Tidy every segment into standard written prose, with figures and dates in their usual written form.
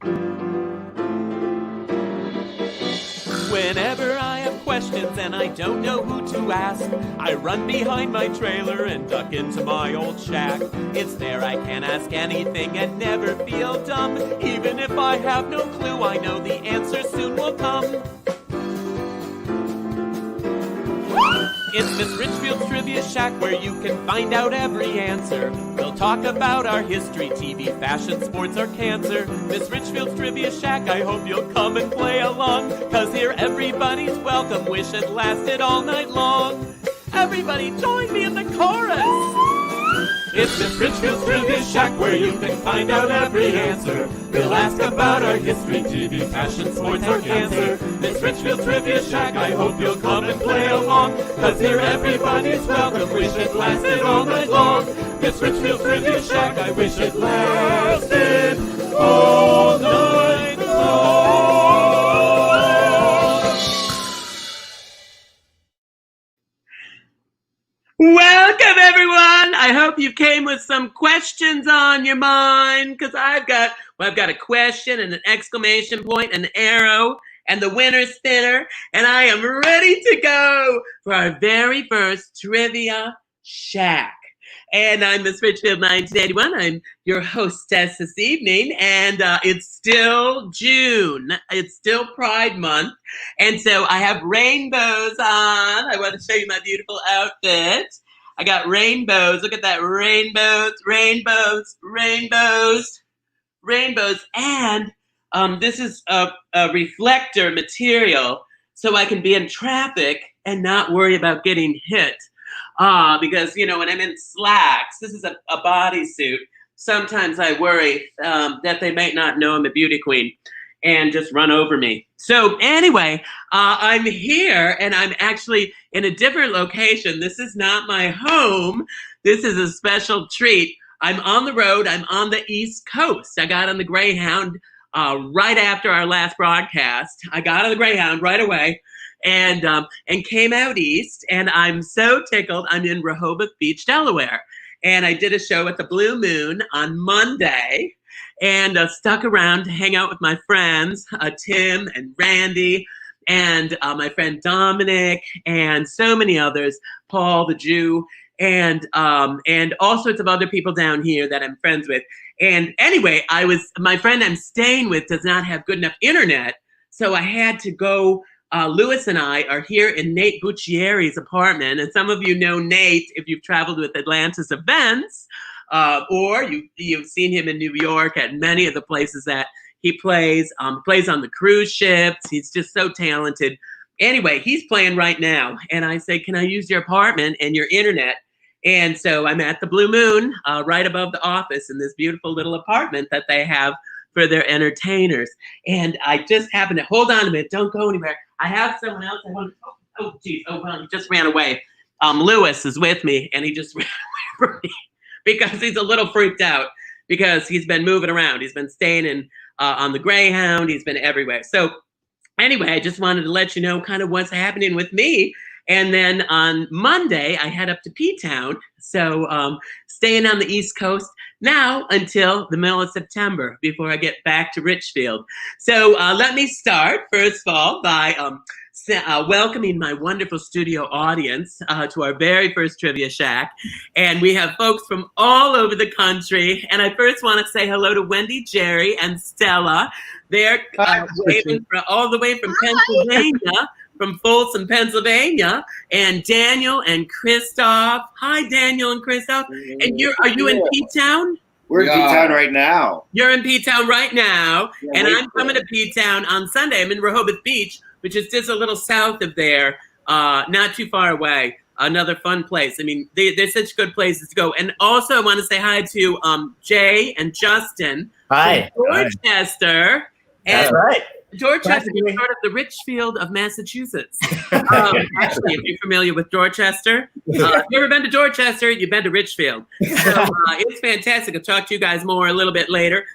Whenever I have questions and I don't know who to ask, I run behind my trailer and duck into my old shack. It's there I can ask anything and never feel dumb. Even if I have no clue, I know the answer soon will come. It's Miss Richfield's Trivia Shack where you can find out every answer. We'll talk about our history, TV, fashion, sports, or cancer. Miss Richfield's Trivia Shack, I hope you'll come and play along. 'Cause here everybody's welcome, wish it lasted all night long. Everybody join me in the chorus! It's Miss Richfield's Trivia Shack where you can find out every answer. We'll ask about our history, TV, fashion, sports, or cancer. Miss Richfield's Trivia Shack, I hope you'll come and play along. 'Cause here everybody's welcome, wish it lasted all night long. Miss Richfield's Trivia Shack, I wish it lasted all night long. Welcome, everyone. I hope you came with some questions on your mind, because I've got a question and an exclamation point, an arrow, and the winner spinner, and I am ready to go for our very first Trivia Shack. And I'm Miss Richfield 1981. I'm your hostess this evening, and it's still June. It's still Pride Month, and so I have rainbows on. I want to show you my beautiful outfit. I got rainbows. Look at that, rainbows, rainbows, rainbows, rainbows, and this is a reflector material, so I can be in traffic and not worry about getting hit. Because, you know, when I'm in slacks, this is a bodysuit, sometimes I worry that they might not know I'm a beauty queen and just run over me. So anyway, I'm here and I'm actually in a different location. This is not my home. This is a special treat. I'm on the road. I'm on the East Coast. I got on the Greyhound right after our last broadcast. I got on the Greyhound right away. And came out east, and I'm so tickled. I'm in Rehoboth Beach, Delaware, and I did a show at the Blue Moon on Monday, and stuck around to hang out with my friends, Tim and Randy, and my friend Dominic, and so many others, Paul the Jew, and all sorts of other people down here that I'm friends with. And anyway, my friend I'm staying with does not have good enough internet, so I had to go. Louis and I are here in Nate Buccieri's apartment, and some of you know Nate if you've traveled with Atlantis events, or you've seen him in New York at many of the places that he plays. Plays on the cruise ships. He's just so talented. Anyway, he's playing right now, and I say, can I use your apartment and your internet? And so I'm at the Blue Moon, right above the office in this beautiful little apartment that they have for their entertainers. And I just happened to, hold on a minute, don't go anywhere. I have someone else I want to, geez, well, he just ran away. Louis is with me, and he just ran away from me because he's a little freaked out because he's been moving around. He's been staying in on the Greyhound. He's been everywhere. So anyway, I just wanted to let you know kind of what's happening with me. And then on Monday, I head up to P-Town. So staying on the East Coast now until the middle of September before I get back to Richfield. So let me start, first of all, by welcoming my wonderful studio audience to our very first Trivia Shack. And we have folks from all over the country. And I first want to say hello to Wendy, Jerry, and Stella. They're waving all the way from Pennsylvania. From Folsom, Pennsylvania, and Daniel and Christoph. Hi, Daniel and Christoph. And are you in P-Town? We're in P-Town right now. You're in P-Town right now, and I'm coming to P-Town on Sunday. I'm in Rehoboth Beach, which is just a little south of there, not too far away. Another fun place. I mean, they're such good places to go. And also, I want to say hi to Jay and Justin. Hi. From Dorchester. That's right. Dorchester is part of the Richfield of Massachusetts. Actually, if you're familiar with Dorchester, if you've ever been to Dorchester, you've been to Richfield. So it's fantastic. I'll talk to you guys more a little bit later.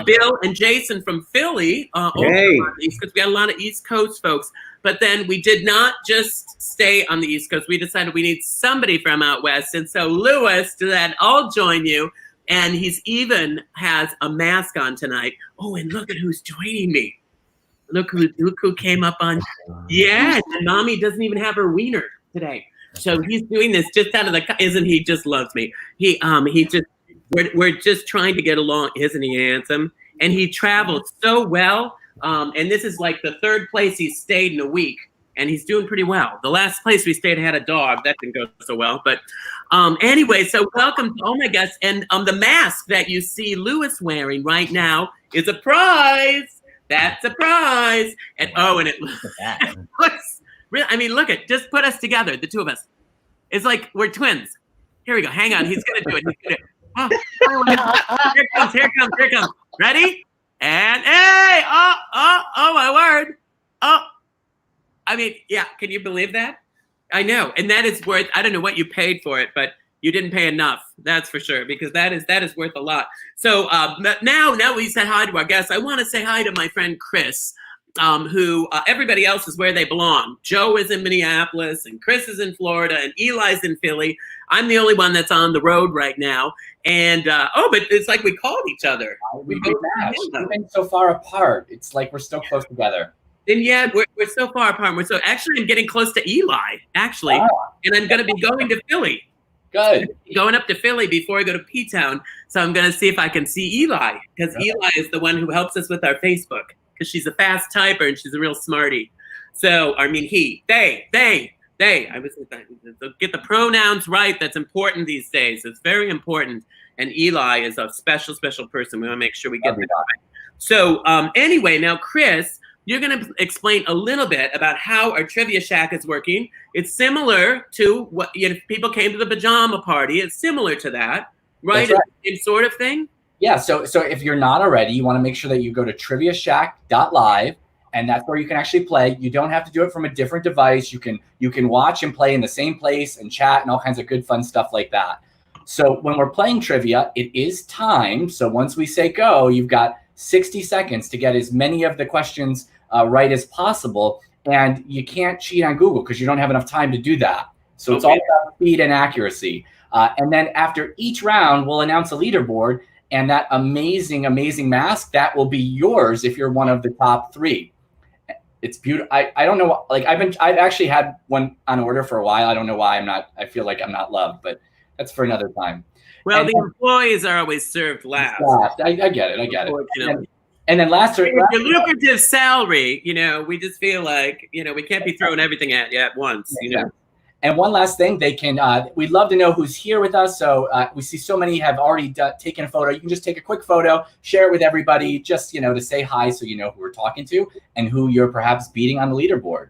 Bill and Jason from Philly, because we got a lot of East Coast folks. But then we did not just stay on the East Coast. We decided we need somebody from out west. And so Louis, to that, I'll join you. And he's even has a mask on tonight. Oh, and look at who's joining me. Look who came up on. Yeah, and mommy doesn't even have her wiener today. So he's doing this just out of the, isn't he just loves me. He just, we're just trying to get along. Isn't he handsome? And he traveled so well. And this is like the third place he's stayed in a week. And he's doing pretty well. The last place we stayed had a dog. That didn't go so well. But anyway, so welcome to all my guests. And the mask that you see Lewis wearing right now is a prize. That's a prize. And and it looks real. I mean, look at, just put us together, the two of us. It's like we're twins. Here we go. Hang on. He's going to do it. He's gonna do it. Oh, here comes. Ready? And hey, oh, my word. Oh. I mean, yeah, can you believe that? I know. And that is worth, I don't know what you paid for it, but you didn't pay enough. That's for sure, because that is worth a lot. So now we said hi to our guests. I want to say hi to my friend Chris, who everybody else is where they belong. Joe is in Minneapolis, and Chris is in Florida, and Eli's in Philly. I'm the only one that's on the road right now. And, but it's like we called each other. We've been so far apart. It's like we're still close together. And yeah, we're so far apart. I'm getting close to Eli, actually. Oh. And I'm going to be going to Philly. Good. Going up to Philly before I go to P-Town. So I'm going to see if I can see Eli, because Eli is the one who helps us with our Facebook, because she's a fast typer and she's a real smarty. So, I mean, they. I was get the pronouns right. That's important these days. It's very important. And Eli is a special person. We want to make sure we get that right. So anyway, now, Chris, you're going to explain a little bit about how our Trivia Shack is working. It's similar to what, if people came to the pajama party. It's similar to that, right? That's right. Same sort of thing? Yeah, so if you're not already, you want to make sure that you go to TriviaShack.live, and that's where you can actually play. You don't have to do it from a different device. You can watch and play in the same place and chat and all kinds of good, fun stuff like that. So when we're playing trivia, it is timed. So once we say go, you've got 60 seconds to get as many of the questions right as possible. And you can't cheat on Google because you don't have enough time to do that. So it's all about speed and accuracy. And then after each round, we'll announce a leaderboard, and that amazing mask, that will be yours if you're one of the top 3. It's beautiful. I don't know, like I've actually had one on order for a while. I don't know why I feel like I'm not loved, but that's for another time. Well, the employees are always served last. I get it. And then last your lucrative salary, we just feel like, we can't be throwing everything at you at once, know. And one last thing, they can, we'd love to know who's here with us. So we see so many have already taken a photo. You can just take a quick photo, share it with everybody, just, to say hi so you know who we're talking to and who you're perhaps beating on the leaderboard.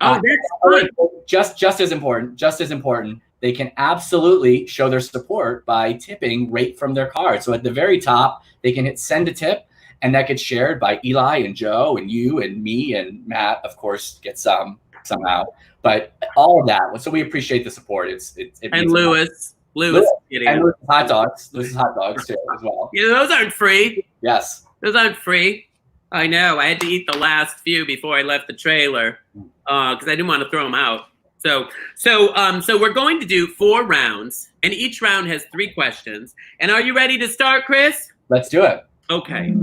Oh, that's fun. Just as important, they can absolutely show their support by tipping right from their card. So at the very top, they can hit send a tip, and that gets shared by Eli and Joe and you and me and Matt, of course, gets some somehow. But all of that, so we appreciate the support. And Lewis and Lewis hot dogs. Lewis hot dogs too as well. Yeah, those aren't free. Yes, those aren't free. I know. I had to eat the last few before I left the trailer because I didn't want to throw them out. So we're going to do 4 rounds, and each round has 3 questions. And are you ready to start, Chris? Let's do it. Okay.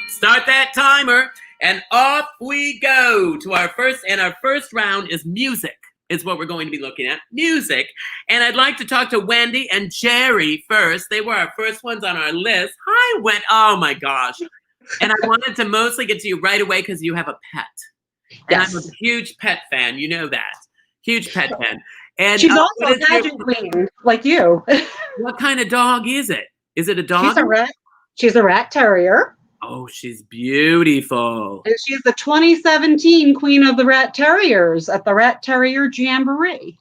Start that timer, and off we go to our first round is music. Is what we're going to be looking at, music. And I'd like to talk to Wendy and Jerry first. They were our first ones on our list. Hi, Wendy. Oh my gosh. And I wanted to mostly get to you right away because you have a pet. And I'm a huge pet fan. You know that. Huge pet fan. And she's also a pageant queen, like you. What kind of dog is it? Is it a dog? She's a rat terrier. Oh, she's beautiful. And she's the 2017 Queen of the Rat Terriers at the Rat Terrier Jamboree.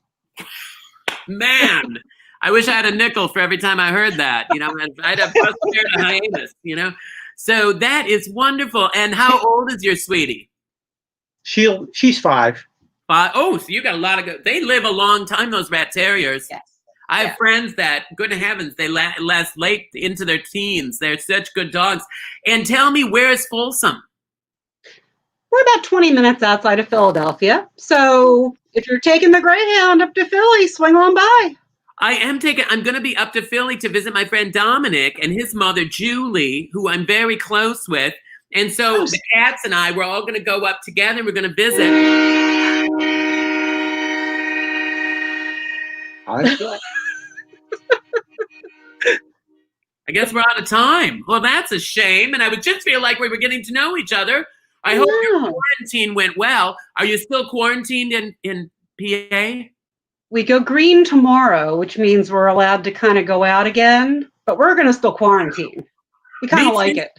Man, I wish I had a nickel for every time I heard that. I'd have plus a hiatus, So that is wonderful. And how old is your sweetie? She's 5. Oh, so you got a lot of good. They live a long time, those rat terriers. Yes. I have friends that, good heavens, they last late into their teens. They're such good dogs. And tell me, where is Folsom? We're about 20 minutes outside of Philadelphia. So if you're taking the Greyhound up to Philly, swing on by. I'm going to be up to Philly to visit my friend Dominic and his mother, Julie, who I'm very close with. And so the cats and I, we're all going to go up together. We're going to visit. I guess we're out of time. Well, that's a shame. And I would just feel like we were getting to know each other. I hope your quarantine went well. Are you still quarantined in PA? We go green tomorrow, which means we're allowed to kind of go out again, but we're going to still quarantine. We kind of like it.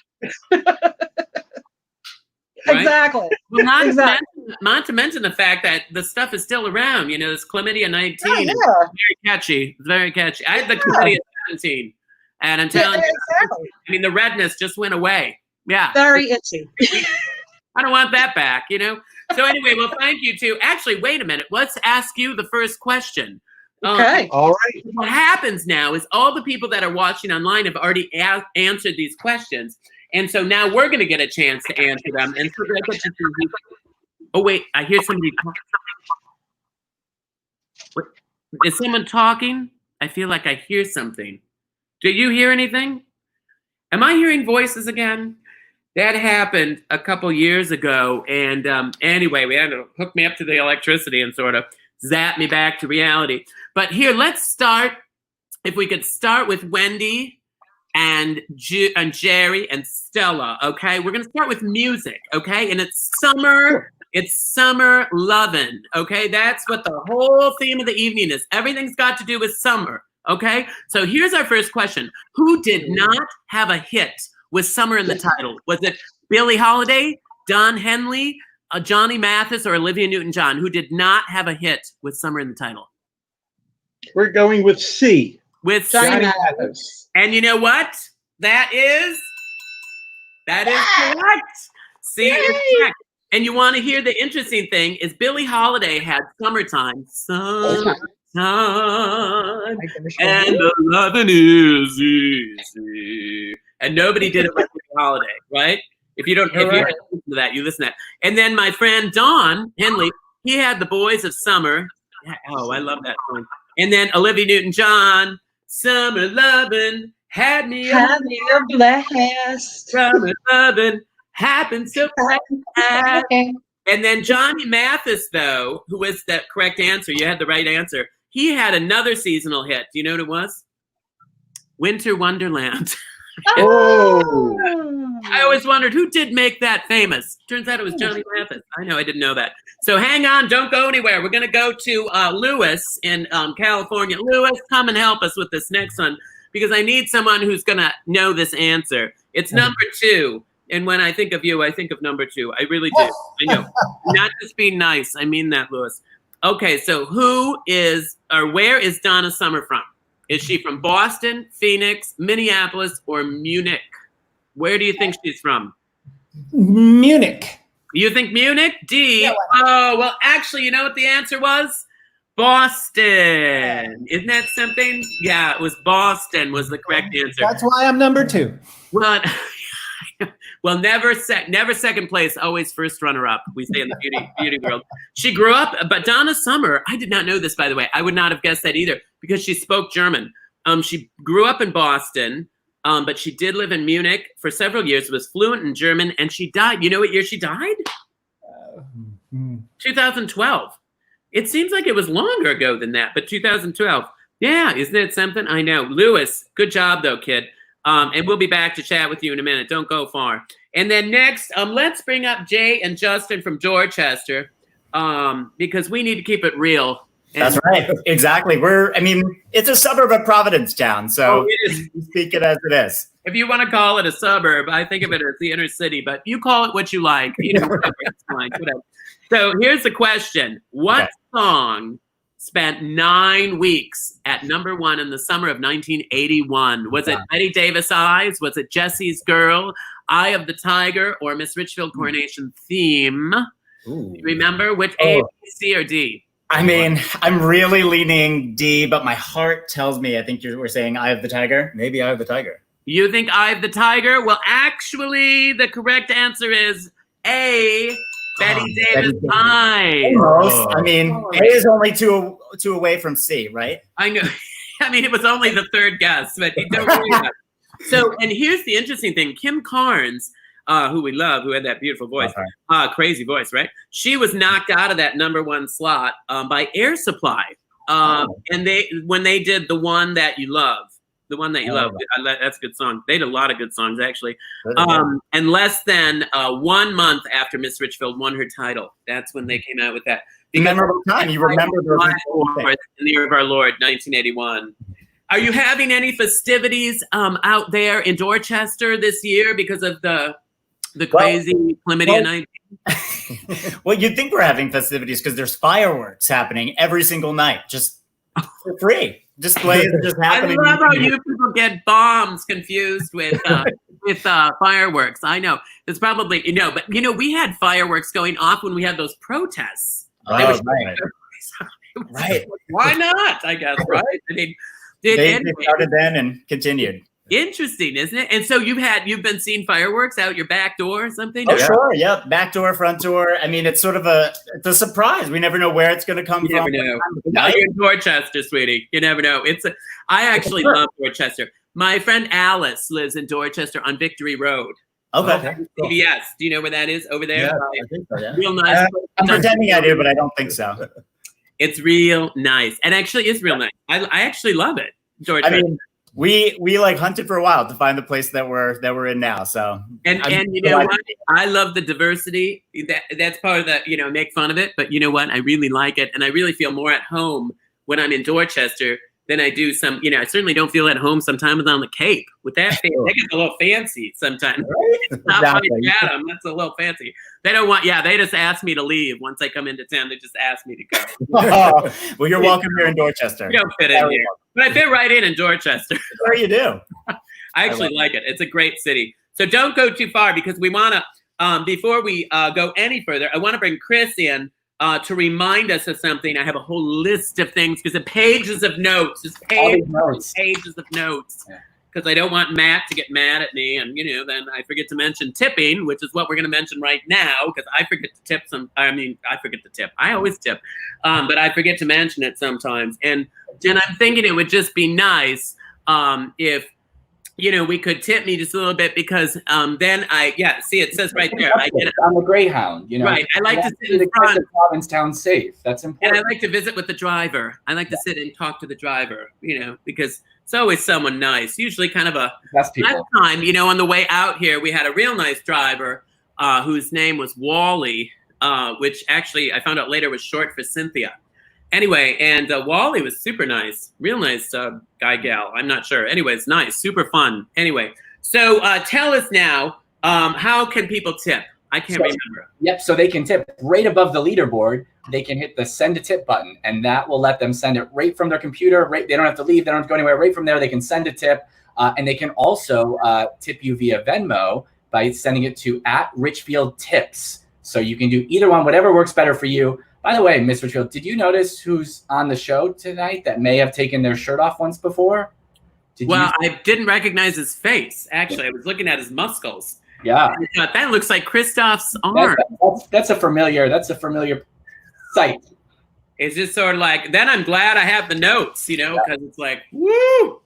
Right? Exactly. Well, not to mention the fact that the stuff is still around. You know, this chlamydia 19 is very catchy. It's very catchy. I had the chlamydia 17, and I'm telling you, exactly. I mean, the redness just went away. Yeah. Very itchy. I don't want that back, you know? So anyway, well, thank you too. Actually, wait a minute. Let's ask you the first question. Okay. All right. What happens now is all the people that are watching online have already answered these questions. And so now we're going to get a chance to answer them. And so oh, wait, I hear somebody talking. Is someone talking? I feel like I hear something. Do you hear anything? Am I hearing voices again? That happened a couple years ago. And anyway, we had to hook me up to the electricity and sort of zap me back to reality. But here, let's start. If we could start with Wendy and Jerry and Stella, okay? We're gonna start with music, okay? And it's summer, it's summer lovin', okay? That's what the whole theme of the evening is. Everything's got to do with summer, okay? So here's our first question. Who did not have a hit with summer in the title? Was it Billie Holiday, Don Henley, Johnny Mathis, or Olivia Newton-John? Who did not have a hit with summer in the title? We're going with C. With Johnny Mathis. And you know what? That is correct. See, it's correct. And you want to hear the interesting thing is Billie Holiday had Summertime. Summertime. And the loving is easy. And nobody did it like Billie Holiday, right? If you don't listen to that, you listen to that. And then my friend Don Henley, he had The Boys of Summer. Oh, I love that song. And then Olivia Newton-John, Summer Lovin' had me a blast. Summer Lovin' happened so fast. And then Johnny Mathis, though, who was the correct answer, you had the right answer. He had another seasonal hit. Do you know what it was? Winter Wonderland. Oh. I always wondered who did make that famous. Turns out it was Johnny Mathis. I know, I didn't know that. So hang on, don't go anywhere. We're going to go to Lewis in California. Lewis, come and help us with this next one because I need someone who's going to know this answer. It's number 2. And when I think of you, I think of number 2. I really do. I know. Not just being nice. I mean that, Lewis. Okay, so where is Donna Summer from? Is she from Boston, Phoenix, Minneapolis, or Munich? Where do you think she's from? Munich. You think Munich? D. Yeah, oh, well, actually, you know what the answer was? Boston. Isn't that something? Yeah, it was Boston was the correct answer. That's why I'm number 2. Well, never second place, always first runner-up, we say in the beauty world. She grew up, but Donna Summer, I did not know this, by the way. I would not have guessed that either because she spoke German. She grew up in Boston, but she did live in Munich for several years, was fluent in German, and she died. You know what year she died? 2012. It seems like it was longer ago than that, but 2012. Yeah, isn't it something? I know. Lewis, good job, though, kid. And we'll be back to chat with you in a minute. Don't go far. And then next, let's bring up Jay and Justin from Dorchester because we need to keep it real. That's right. Exactly. It's a suburb of Provincetown, so speak it as it is. If you want to call it a suburb, I think of it as the inner city, but you call it what you like. You know, it's fine. Whatever. So here's the question. What song spent 9 weeks at number 1 in the summer of 1981? Was it Betty Davis Eyes? Was it Jesse's Girl, Eye of the Tiger, or Miss Richfield Coronation Theme? Ooh. Remember which A, B, C, or D? I'm really leaning D, but my heart tells me I think we're saying Eye of the Tiger. Maybe Eye of the Tiger. You think Eye of the Tiger? Well, actually, the correct answer is A, Betty Davis Eyes. Almost. A is only two away from C, right? I know. I mean, it was only the third guess, but don't worry about it. So, and here's the interesting thing. Kim Carnes, who we love, who had that beautiful voice, crazy voice, right? She was knocked out of that #1 slot by Air Supply. And when they did The One That You Love, that's a good song. They did a lot of good songs, actually. And less than 1 month after Miss Richfield won her title, that's when they came out with that. Memorable time. You remember those in the year of our Lord, 1981. Are you having any festivities out there in Dorchester this year because of the crazy chlamydia 19? Well, you'd think we're having festivities because there's fireworks happening every single night, just for free. Displays are just happening. I love how you people get bombs confused with fireworks. I know it's probably but we had fireworks going off when we had those protests. Right. Right. Why not? I guess. Right. I mean, they started then and continued. Interesting, isn't it? And so you've been seeing fireworks out your back door or something? Oh, sure. Yep. Back door, front door. I mean, it's sort of a surprise. We never know where it's going to come from. You never know. No, you're in Dorchester, sweetie. You never know. I actually love Dorchester. My friend Alice lives in Dorchester on Victory Road. Okay. CBS. Do you know where that is? Over there? Yeah, I think so, yeah. Real nice. I'm pretending I do, but I don't think so. It's real nice. It actually is real nice. I actually love it. Dorchester. I mean, we like hunted for a while to find the place that we're in now. So and you know what? I love the diversity. That's part of the make fun of it. But you know what? I really like it, and I really feel more at home when I'm in Dorchester than I do some. I certainly don't feel at home sometimes on the Cape with that. They get a little fancy sometimes. It's not Exactly. like Adam. That's a little fancy. They don't want. Yeah, they just ask me to leave once I come into town. They just ask me to go. Well, you're welcome here in Dorchester. You don't fit in here, but I fit right in Dorchester. Sure you do. I actually like it. It's a great city. So don't go too far because we want to, before we go any further, I want to bring Chris in to remind us of something. I have a whole list of things because the pages of notes, just pages of notes. Because I don't want Matt to get mad at me. And, then I forget to mention tipping, which is what we're going to mention right now because I forget to tip I forget to tip. I always tip. But I forget to mention it sometimes. And I'm thinking it would just be nice if, we could tip me just a little bit because then see, it says right there. I get it. I'm a Greyhound, Right. I like to sit in front. The Provincetown safe. That's important. And I like to visit with the driver. I like to sit and talk to the driver, because it's always someone nice. Usually kind of a best people. Last time, on the way out here, we had a real nice driver whose name was Wally, which actually I found out later was short for Cynthia. Anyway, and Wally was super nice, real nice guy, gal. I'm not sure. Anyways, nice, super fun. Anyway, so tell us now, how can people tip? I can't remember. Yep, so they can tip right above the leaderboard. They can hit the send a tip button, and that will let them send it right from their computer. Right, they don't have to leave. They don't have to go anywhere. Right from there, they can send a tip, and they can also tip you via Venmo by sending it to @RichfieldTips. So you can do either one, whatever works better for you. By the way, Miss Richfield, did you notice who's on the show tonight that may have taken their shirt off once before? I didn't recognize his face. Actually, I was looking at his muscles. Yeah, I thought, that looks like Christoph's arm. That's a familiar sight. It's just sort of like, then I'm glad I have the notes, because it's like, woo,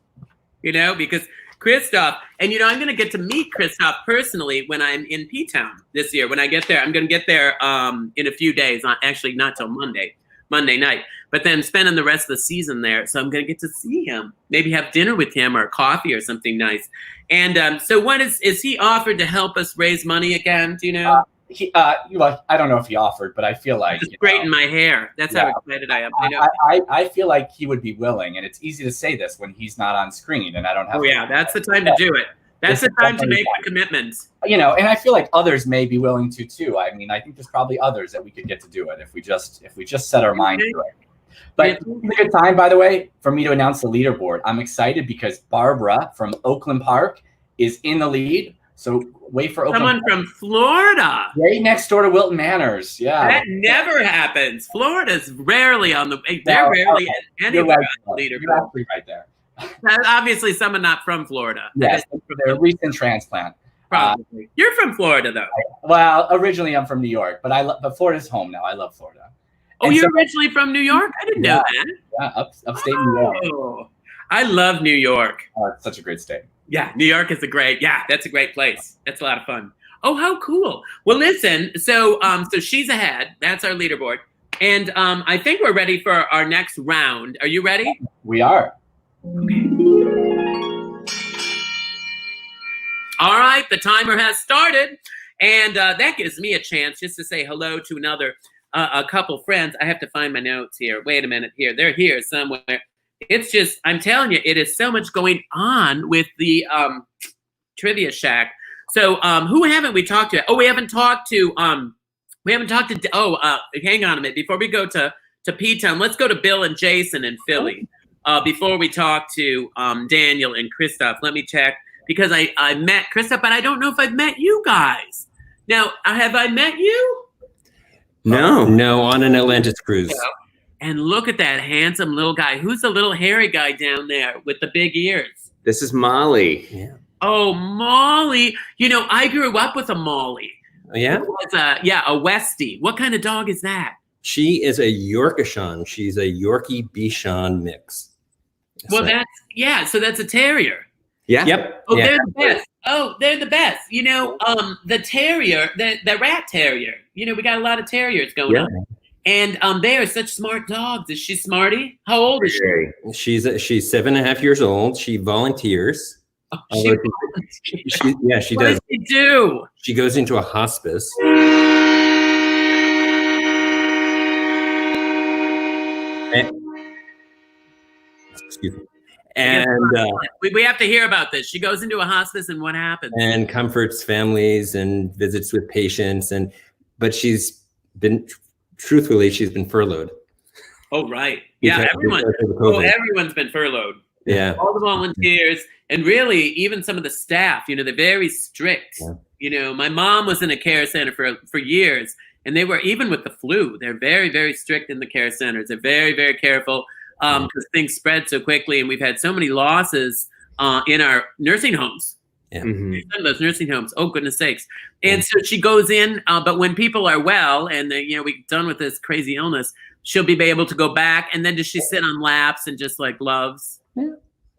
because Christoph, and I'm going to get to meet Christoph personally when I'm in P-Town this year. When I get there, I'm going to get there in a few days. Actually, not till Monday night. But then spending the rest of the season there, so I'm going to get to see him. Maybe have dinner with him or coffee or something nice. And so, what is he offered to help us raise money again? Do you know? I don't know if he offered, but I feel like just straighten my hair. That's how excited I am. I know. I feel like he would be willing, and it's easy to say this when he's not on screen, and I don't have. Oh yeah, that's the time to do it. That's the time to make the commitments. And I feel like others may be willing to too. I mean, I think there's probably others that we could get to do it if we just set our mind to it. But it's a good time, by the way, for me to announce the leaderboard. I'm excited because Barbara from Oakland Park is in the lead. So wait for someone from Florida. Right next door to Wilton Manors. Yeah. That never happens. Florida's rarely on the. They're rarely anywhere on the leaderboard. You're absolutely right there. That's obviously someone not from Florida. Yes, they're a recent transplant. Probably. You're from Florida, though. Well, originally I'm from New York, but Florida's home now. I love Florida. Oh, you're originally from New York? I didn't know that. Yeah, upstate New York. I love New York. Oh, it's such a great state. Yeah, New York is that's a great place. That's a lot of fun. Oh, how cool. Well, listen, so she's ahead. That's our leaderboard. And I think we're ready for our next round. Are you ready? We are. All right, the timer has started. And that gives me a chance just to say hello to a couple friends. I have to find my notes here. Wait a minute here. They're here somewhere. It's just, I'm telling you, it is so much going on with the Trivia Shack. So who haven't we talked to? Oh, we haven't talked to, hang on a minute. Before we go to P-Town, let's go to Bill and Jason in Philly. Before we talk to Daniel and Christoph, let me check. Because I met Christoph, but I don't know if I've met you guys. Now, have I met you? No, on an Atlantis cruise. And look at that handsome little guy. Who's the little hairy guy down there with the big ears? This is Molly. Yeah. Oh, Molly. You know, I grew up with a Molly. Oh, yeah? It was a Westie. What kind of dog is that? She is a Yorkshire. She's a Yorkie Bichon mix. Well, so that's a terrier. Yeah. Yep. Oh, they're the best. Oh, they're the best. You know, the terrier, the rat terrier. You know, we got a lot of terriers going on. And they are such smart dogs. Is she smarty? How old is she? She's 7.5 years old. She volunteers. Oh, she does. What does she do? She goes into a hospice. Excuse me. And we have to hear about this. She goes into a hospice, and what happens? And comforts families and visits with patients. But she's been furloughed. Oh, right. Yeah, everyone's been furloughed. Yeah. All the volunteers, and really even some of the staff, you know, they're very strict. Yeah. You know, my mom was in a care center for years, and they were, even with the flu, they're very, very strict in the care centers. They're very, very careful because things spread so quickly, and we've had so many losses in our nursing homes. Yeah. Some of those nursing homes. Oh, goodness sakes. And so she goes in, but when people are well and we're done with this crazy illness, she'll be able to go back. And then does she sit on laps and just like loves? Yeah,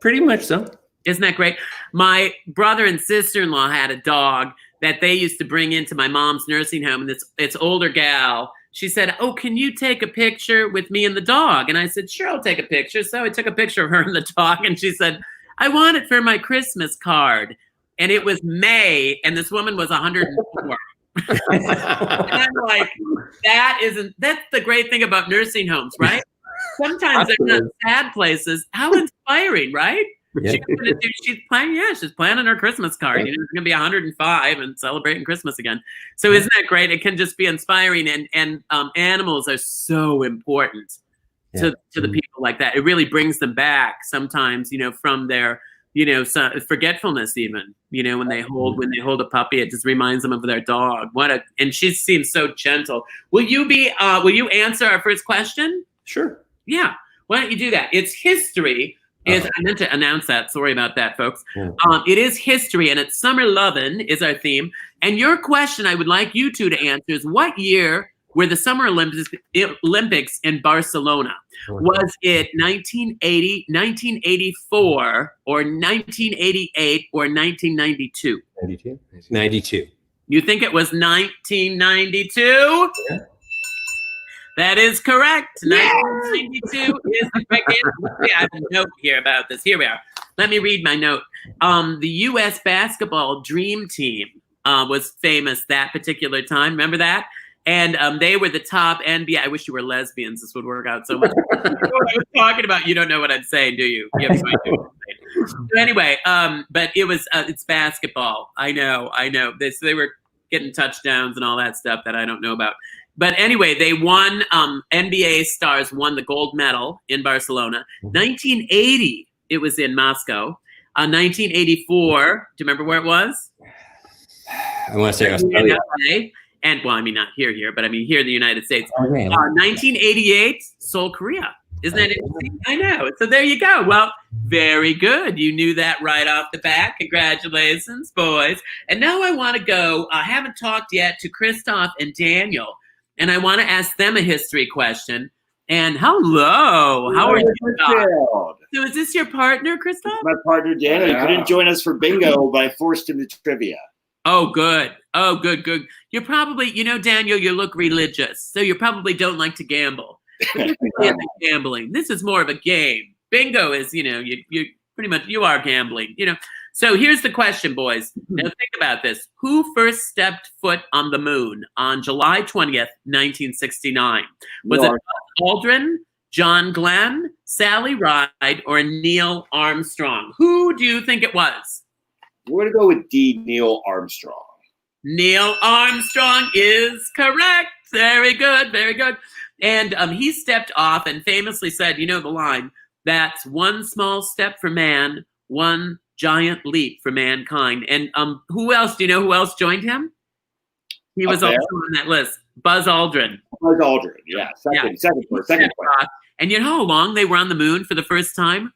pretty much so. Isn't that great? My brother and sister-in-law had a dog that they used to bring into my mom's nursing home. And it's older gal. She said, "Oh, can you take a picture with me and the dog?" And I said, "Sure, I'll take a picture." So I took a picture of her and the dog. And she said, "I want it for my Christmas card." And it was May, and this woman was 104. And I'm like, that's the great thing about nursing homes, right? Sometimes they're not sad places. How inspiring, right? Yeah. She's planning her Christmas card. You know, she's gonna be 105 and celebrating Christmas again. So isn't that great? It can just be inspiring, and animals are so important to the people like that. It really brings them back sometimes, from their forgetfulness even, when they hold a puppy, it just reminds them of their dog. And she seems so gentle. Will you answer our first question? Sure. Yeah. Why don't you do that? It's history. I meant to announce that. Sorry about that, folks. Yeah. It is history, and it's Summer Lovin' is our theme. And your question I would like you two to answer is, what year were the Summer Olympics in Barcelona? Was it 1980, 1984, or 1988, or 1992? 92. You think it was 1992? Yeah. That is correct. Yeah. 1992 is the correct answer. I have a note here about this. Here we are. Let me read my note. The U.S. basketball dream team was famous that particular time. Remember that? And they were the top NBA. I wish you were lesbians. This would work out so much. You know what I was talking about. You don't know what I'm saying, do you? You have no idea what I'm saying. So anyway, but it's basketball. I know. They were getting touchdowns and all that stuff that I don't know about. But anyway, they won. NBA stars won the gold medal in Barcelona. 1980, it was in Moscow. 1984, do you remember where it was? I want to say Australia. And well, I mean, not here, but I mean here in the United States. Oh, man. 1988, Seoul, Korea. Isn't that interesting? I know. So there you go. Well, very good. You knew that right off the bat. Congratulations, boys. And now I want to go. I haven't talked yet to Christoph and Daniel, and I want to ask them a history question. And hello. How are you? Whitfield. So is this your partner, Christoph? My partner Daniel. He couldn't join us for bingo, but I forced him to trivia. Oh, good. Oh, good, good. You're probably, Daniel, you look religious, so you probably don't like to gamble. But this isn't gambling. This is more of a game. Bingo is, you pretty much, you are gambling, So here's the question, boys. Now think about this. Who first stepped foot on the moon on July 20th, 1969? Was it Buzz Aldrin, John Glenn, Sally Ride, or Neil Armstrong? Who do you think it was? We're going to go with D, Neil Armstrong. Neil Armstrong is correct. Very good, very good. And he stepped off and famously said, the line, that's one small step for man, one giant leap for mankind. And who else? Do you know who else joined him? He was also on that list. Buzz Aldrin. Buzz Aldrin, yeah. Second place. And you know how long they were on the moon for the first time?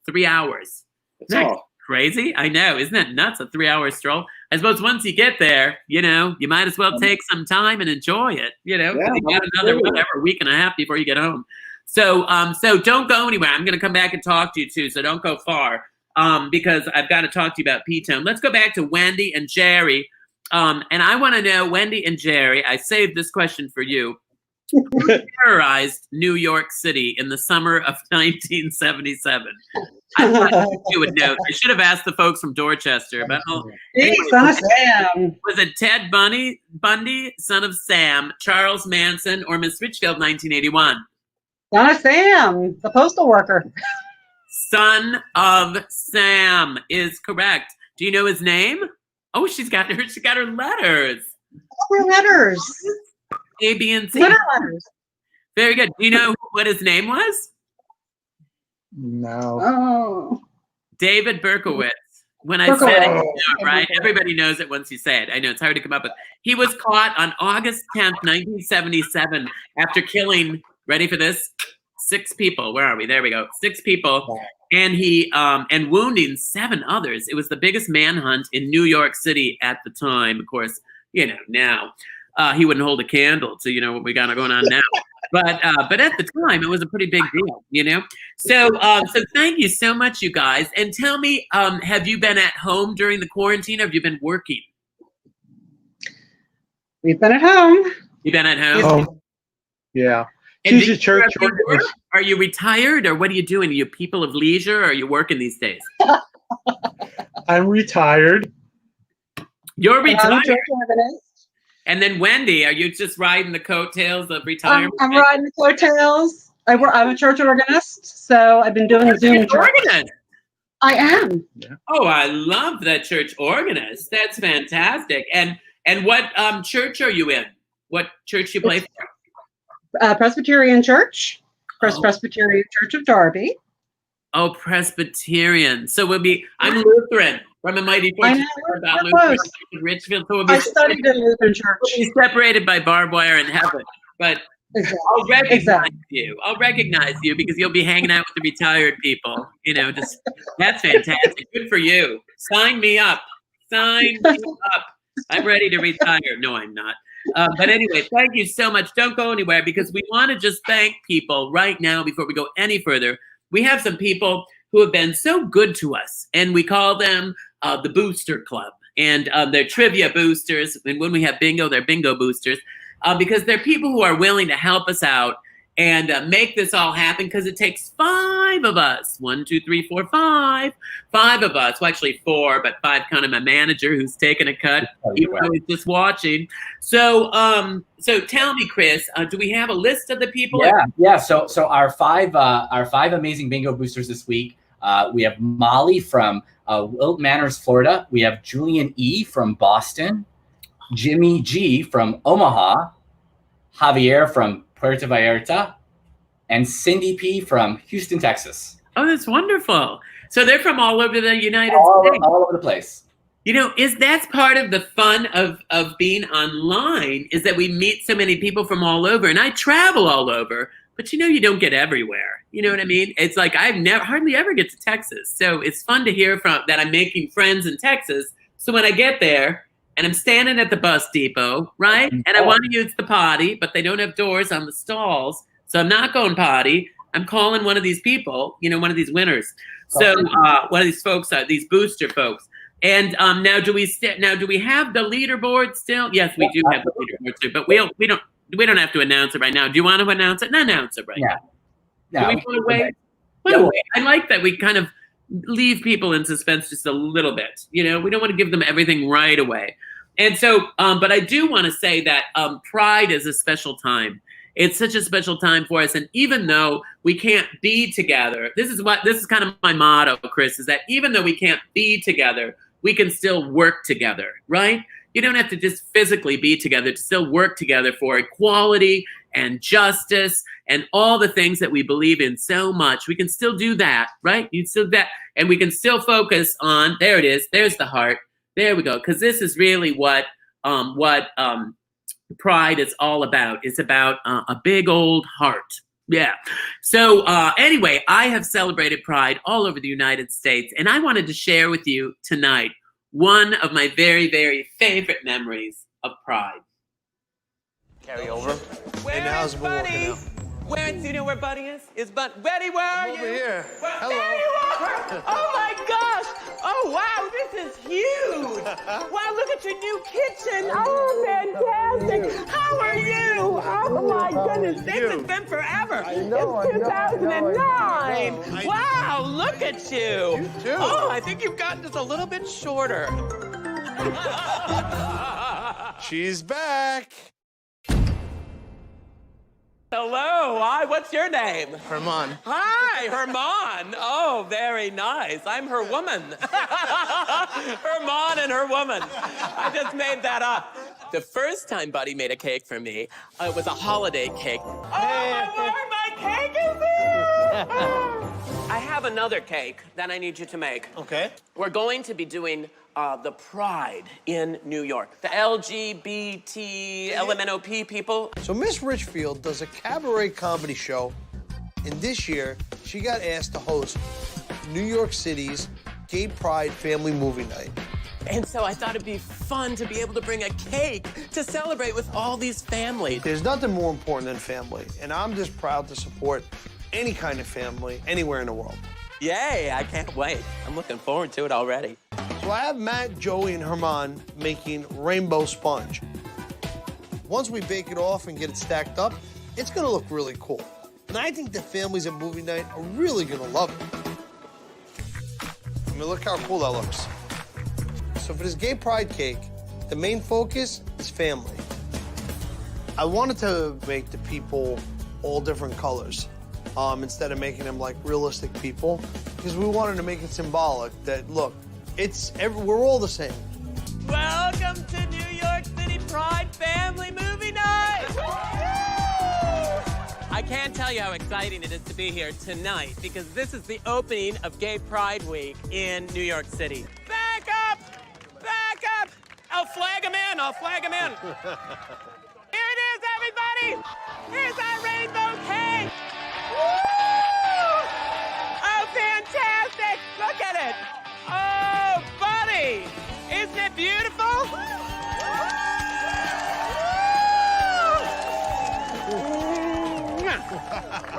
3 hours. That's all. Crazy? I know. Isn't that nuts? A 3-hour stroll. I suppose once you get there, you might as well take some time and enjoy it. You got another week and a half before you get home. So don't go anywhere. I'm going to come back and talk to you too. So don't go far. Because I've got to talk to you about P-Tone. Let's go back to Wendy and Jerry. And I want to know, Wendy and Jerry, I saved this question for you. Who terrorized New York City in the summer of 1977? I thought you would know. I should have asked the folks from Dorchester. But Hey, son of Sam. Was it Ted Bundy, son of Sam, Charles Manson, or Miss Richfield, 1981? Son of Sam, the postal worker. Son of Sam is correct. Do you know his name? Oh, she got her letters. Her letters. A, B, and C. Letters. Very good. Do you know what his name was? No. Oh. David Berkowitz. When I said it, right? Everybody knows it once you say it. I know it's hard to come up with. He was caught on August 10th, 1977, after killing, ready for this? 6 people. Where are we? There we go. 6 people. And he and wounding 7 others. It was the biggest manhunt in New York City at the time. Of course, now he wouldn't hold a candle to what we got going on now. But at the time, it was a pretty big deal. So thank you so much, you guys. And tell me, have you been at home during the quarantine, or have you been working? We've been at home. You've been at home. Oh, yeah. And She's a church organist. Are you retired, or what are you doing? Are you people of leisure, or are you working these days? I'm retired. You're retired. I'm a church organist. And then Wendy, are you just riding the coattails of retirement? I'm riding the coattails. I'm a church organist, so I've been doing the Zoom church. Organist. I am. Yeah. Oh, I love that church organist. That's fantastic. And what church are you in? What church you play for? Presbyterian Church. Presbyterian Church of Derby. Oh, Presbyterian. So I'm Lutheran from a mighty fortune about Lutheran in Richfield. So I studied in Lutheran Church. We'll be separated by barbed wire in heaven. But I'll recognize you because you'll be hanging out with the retired people. That's fantastic. Good for you. Sign me up. Sign me up. I'm ready to retire. No, I'm not. But anyway, thank you so much. Don't go anywhere because we want to just thank people right now before we go any further. We have some people who have been so good to us, and we call them the Booster Club. And they're trivia boosters. And when we have bingo, they're bingo boosters because they're people who are willing to help us out and make this all happen because it takes 5 of us. 1, 2, 3, 4, 5. 5 of us. Well, actually 4, but 5 kind of my manager who's taking a cut. He's just watching. So tell me, Chris, do we have a list of the people? Yeah. So our 5 amazing bingo boosters this week. We have Molly from Wilton Manors, Florida. We have Julian E. from Boston. Jimmy G. from Omaha. Javier from Puerto Vallarta, and Cindy P. from Houston, Texas. Oh, that's wonderful. So they're from all over the United States. All over the place. That's part of the fun of being online is that we meet so many people from all over. And I travel all over, but you don't get everywhere. You know what I mean? It's like I hardly ever get to Texas. So it's fun to hear that I'm making friends in Texas. So when I get there, and I'm standing at the bus depot, right? And I want to use the potty, but they don't have doors on the stalls. So I'm not going potty. I'm calling one of these people, one of these winners. So one of these folks, these booster folks. And now do we have the leaderboard still? Yes, we do have the leaderboard still, but we don't have to announce it right now. Do you want to announce it? No, announce it right now. Yeah. Do we want to wait? Wait. I like that we kind of leave people in suspense just a little bit. We don't want to give them everything right away. And so, but I do want to say that Pride is a special time. It's such a special time for us. And even though we can't be together, this is kind of my motto, Chris, is that even though we can't be together, we can still work together, right? You don't have to just physically be together to still work together for equality and justice and all the things that we believe in so much. We can still do that, right? You still do that. And we can still focus on, there it is, there's the heart. There we go. Because this is really what Pride is all about. It's about a big old heart. Yeah. So anyway, I have celebrated Pride all over the United States, and I wanted to share with you tonight one of my very, very favorite memories of Pride. Carry over. Where's Buddy? Do you know where Buddy is? Betty, where are you? Over here. Hello. There you are! Oh my gosh! Oh wow, this is huge! Wow, look at your new kitchen! Oh, fantastic! How are you? Oh my goodness, this has been forever! It's 2009! Wow, look at you! You too. Oh, I think you've gotten just a little bit shorter. She's back. Hello, hi, what's your name? Herman. Hi, Herman. Oh, very nice. I'm her woman. Herman and her woman. I just made that up. The first time Buddy made a cake for me, it was a holiday cake. Oh, my cake is here! I have another cake that I need you to make. Okay. We're going to be doing the Pride in New York. The LGBT, LMNOP people. So Miss Richfield does a cabaret comedy show, and this year she got asked to host New York City's Gay Pride Family Movie Night. And so I thought it'd be fun to be able to bring a cake to celebrate with all these families. There's nothing more important than family, and I'm just proud to support any kind of family anywhere in the world. Yay, I can't wait. I'm looking forward to it already. So I have Matt, Joey, and Herman making rainbow sponge. Once we bake it off and get it stacked up, it's gonna look really cool. And I think the families at movie night are really gonna love it. I mean, look how cool that looks. So for this gay pride cake, the main focus is family. I wanted to make the people all different colors instead of making them like realistic people, because we wanted to make it symbolic that, look, we're all the same. Welcome to New York City Pride Family Movie Night! I can't tell you how exciting it is to be here tonight, because this is the opening of Gay Pride Week in New York City. Back up! Back up! I'll flag him in, I'll flag him in. Here it is, everybody! Here's our rainbow cake! Woo! Oh, fantastic! Look at it! Oh, buddy! Isn't it beautiful?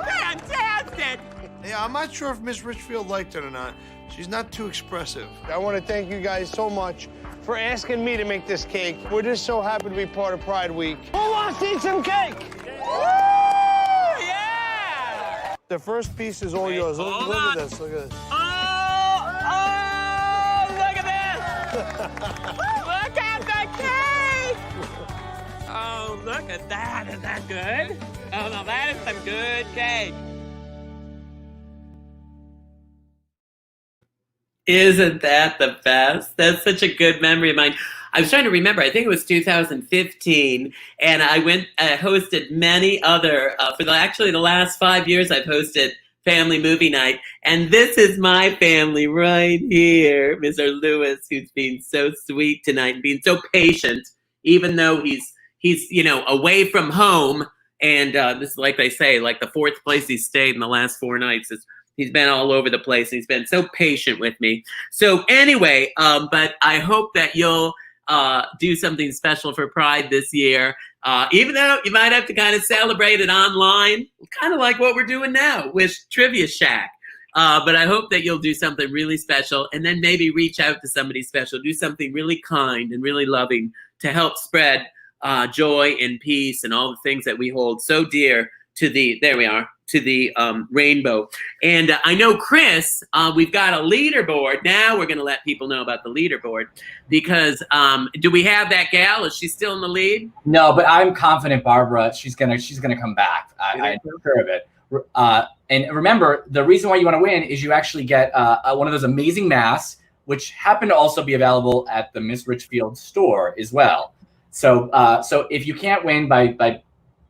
Fantastic! Yeah, I'm not sure if Miss Richfield liked it or not. She's not too expressive. I want to thank you guys so much for asking me to make this cake. We're just so happy to be part of Pride Week. Who wants to eat some cake? Woo! Yeah! The first piece is all yours. Look at this. Look at this. Oh, look at this! Look at the cake! Oh, look at that. Is that good? Oh, no, that is some good cake. Isn't that the best? That's such a good memory of mine. I was trying to remember. I think it was 2015, and I hosted many other, for the last 5 years, I've hosted Family Movie Night, and this is my family right here, Mr. Lewis, who's being so sweet tonight and being so patient, even though he's away from home, and this is, like they say, like the fourth place he's stayed in the last 4 nights. He's been all over the place, and he's been so patient with me. So anyway, but I hope that you'll do something special for Pride this year. Even though you might have to kind of celebrate it online, kind of like what we're doing now with Trivia Shack. But I hope that you'll do something really special and then maybe reach out to somebody special, do something really kind and really loving to help spread joy and peace and all the things that we hold so dear to the, rainbow. And I know, Chris, we've got a leaderboard. Now we're going to let people know about the leaderboard because do we have that gal? Is she still in the lead? No, but I'm confident, Barbara, she's gonna come back. I'm sure of it. And remember, the reason why you want to win is you actually get one of those amazing masks, which happen to also be available at the Miss Richfield store as well. So so if you can't win by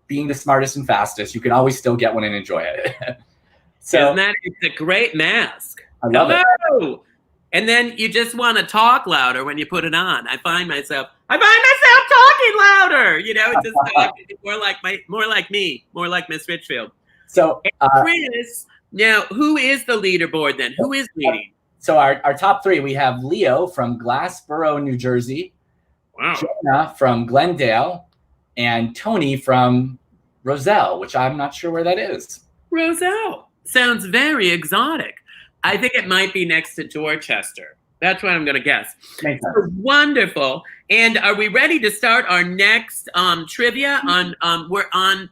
being the smartest and fastest, you can always still get one and enjoy it. So it's a great mask. I love it. And then you just want to talk louder when you put it on. I find myself talking louder. You know, it's just more like me, more like Miss Richfield. So Chris, now who is the leaderboard then? Who is leading? So our top three, we have Leo from Glassboro, New Jersey, wow. Jonah from Glendale, and Tony from Roselle, which I'm not sure where that is. Roselle sounds very exotic. I think it might be next to Dorchester. That's what I'm going to guess. Wonderful. And are we ready to start our next trivia? We're on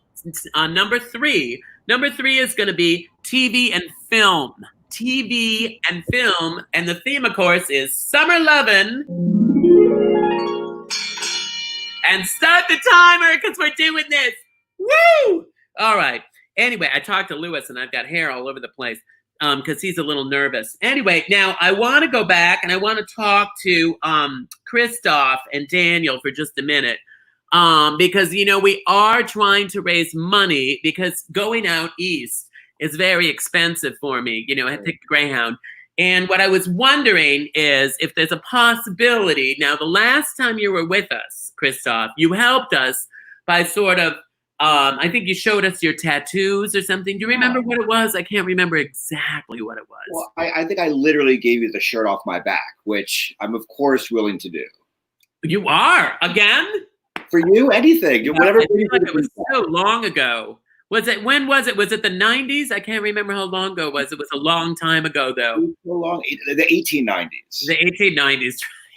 number 3. Number 3 is going to be TV and film. TV and film. And the theme, of course, is Summer Lovin'. And start the timer because we're doing this. Woo! All right. Anyway, I talked to Lewis and I've got hair all over the place because he's a little nervous. Anyway, now I want to go back and I want to talk to Christoph and Daniel for just a minute because, you know, we are trying to raise money because going out east is very expensive for me. You know, I have to take the Greyhound. And what I was wondering is if there's a possibility. Now, the last time you were with us, Christoph, you helped us by sort of, I think you showed us your tattoos or something. Do you remember what it was? I can't remember exactly what it was. Well, I think I literally gave you the shirt off my back, which I'm, of course, willing to do. You are? Again? For you, anything. Yeah, whatever. I feel like it was so long ago. When was it? Was it the 90s? I can't remember how long ago it was. It was a long time ago, though. So long. The 1890s. The 1890s.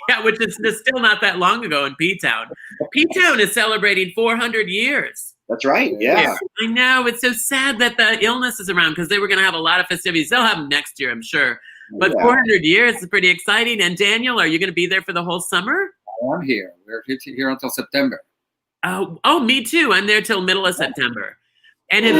Yeah, which is still not that long ago in P-Town. P-Town is celebrating 400 years. That's right, yeah. I know. It's so sad that the illness is around because they were going to have a lot of festivities. They'll have them next year, I'm sure. But 400 years is pretty exciting. And Daniel, are you going to be there for the whole summer? I'm here. We're here until September. Oh, me too. I'm there till middle of September. And if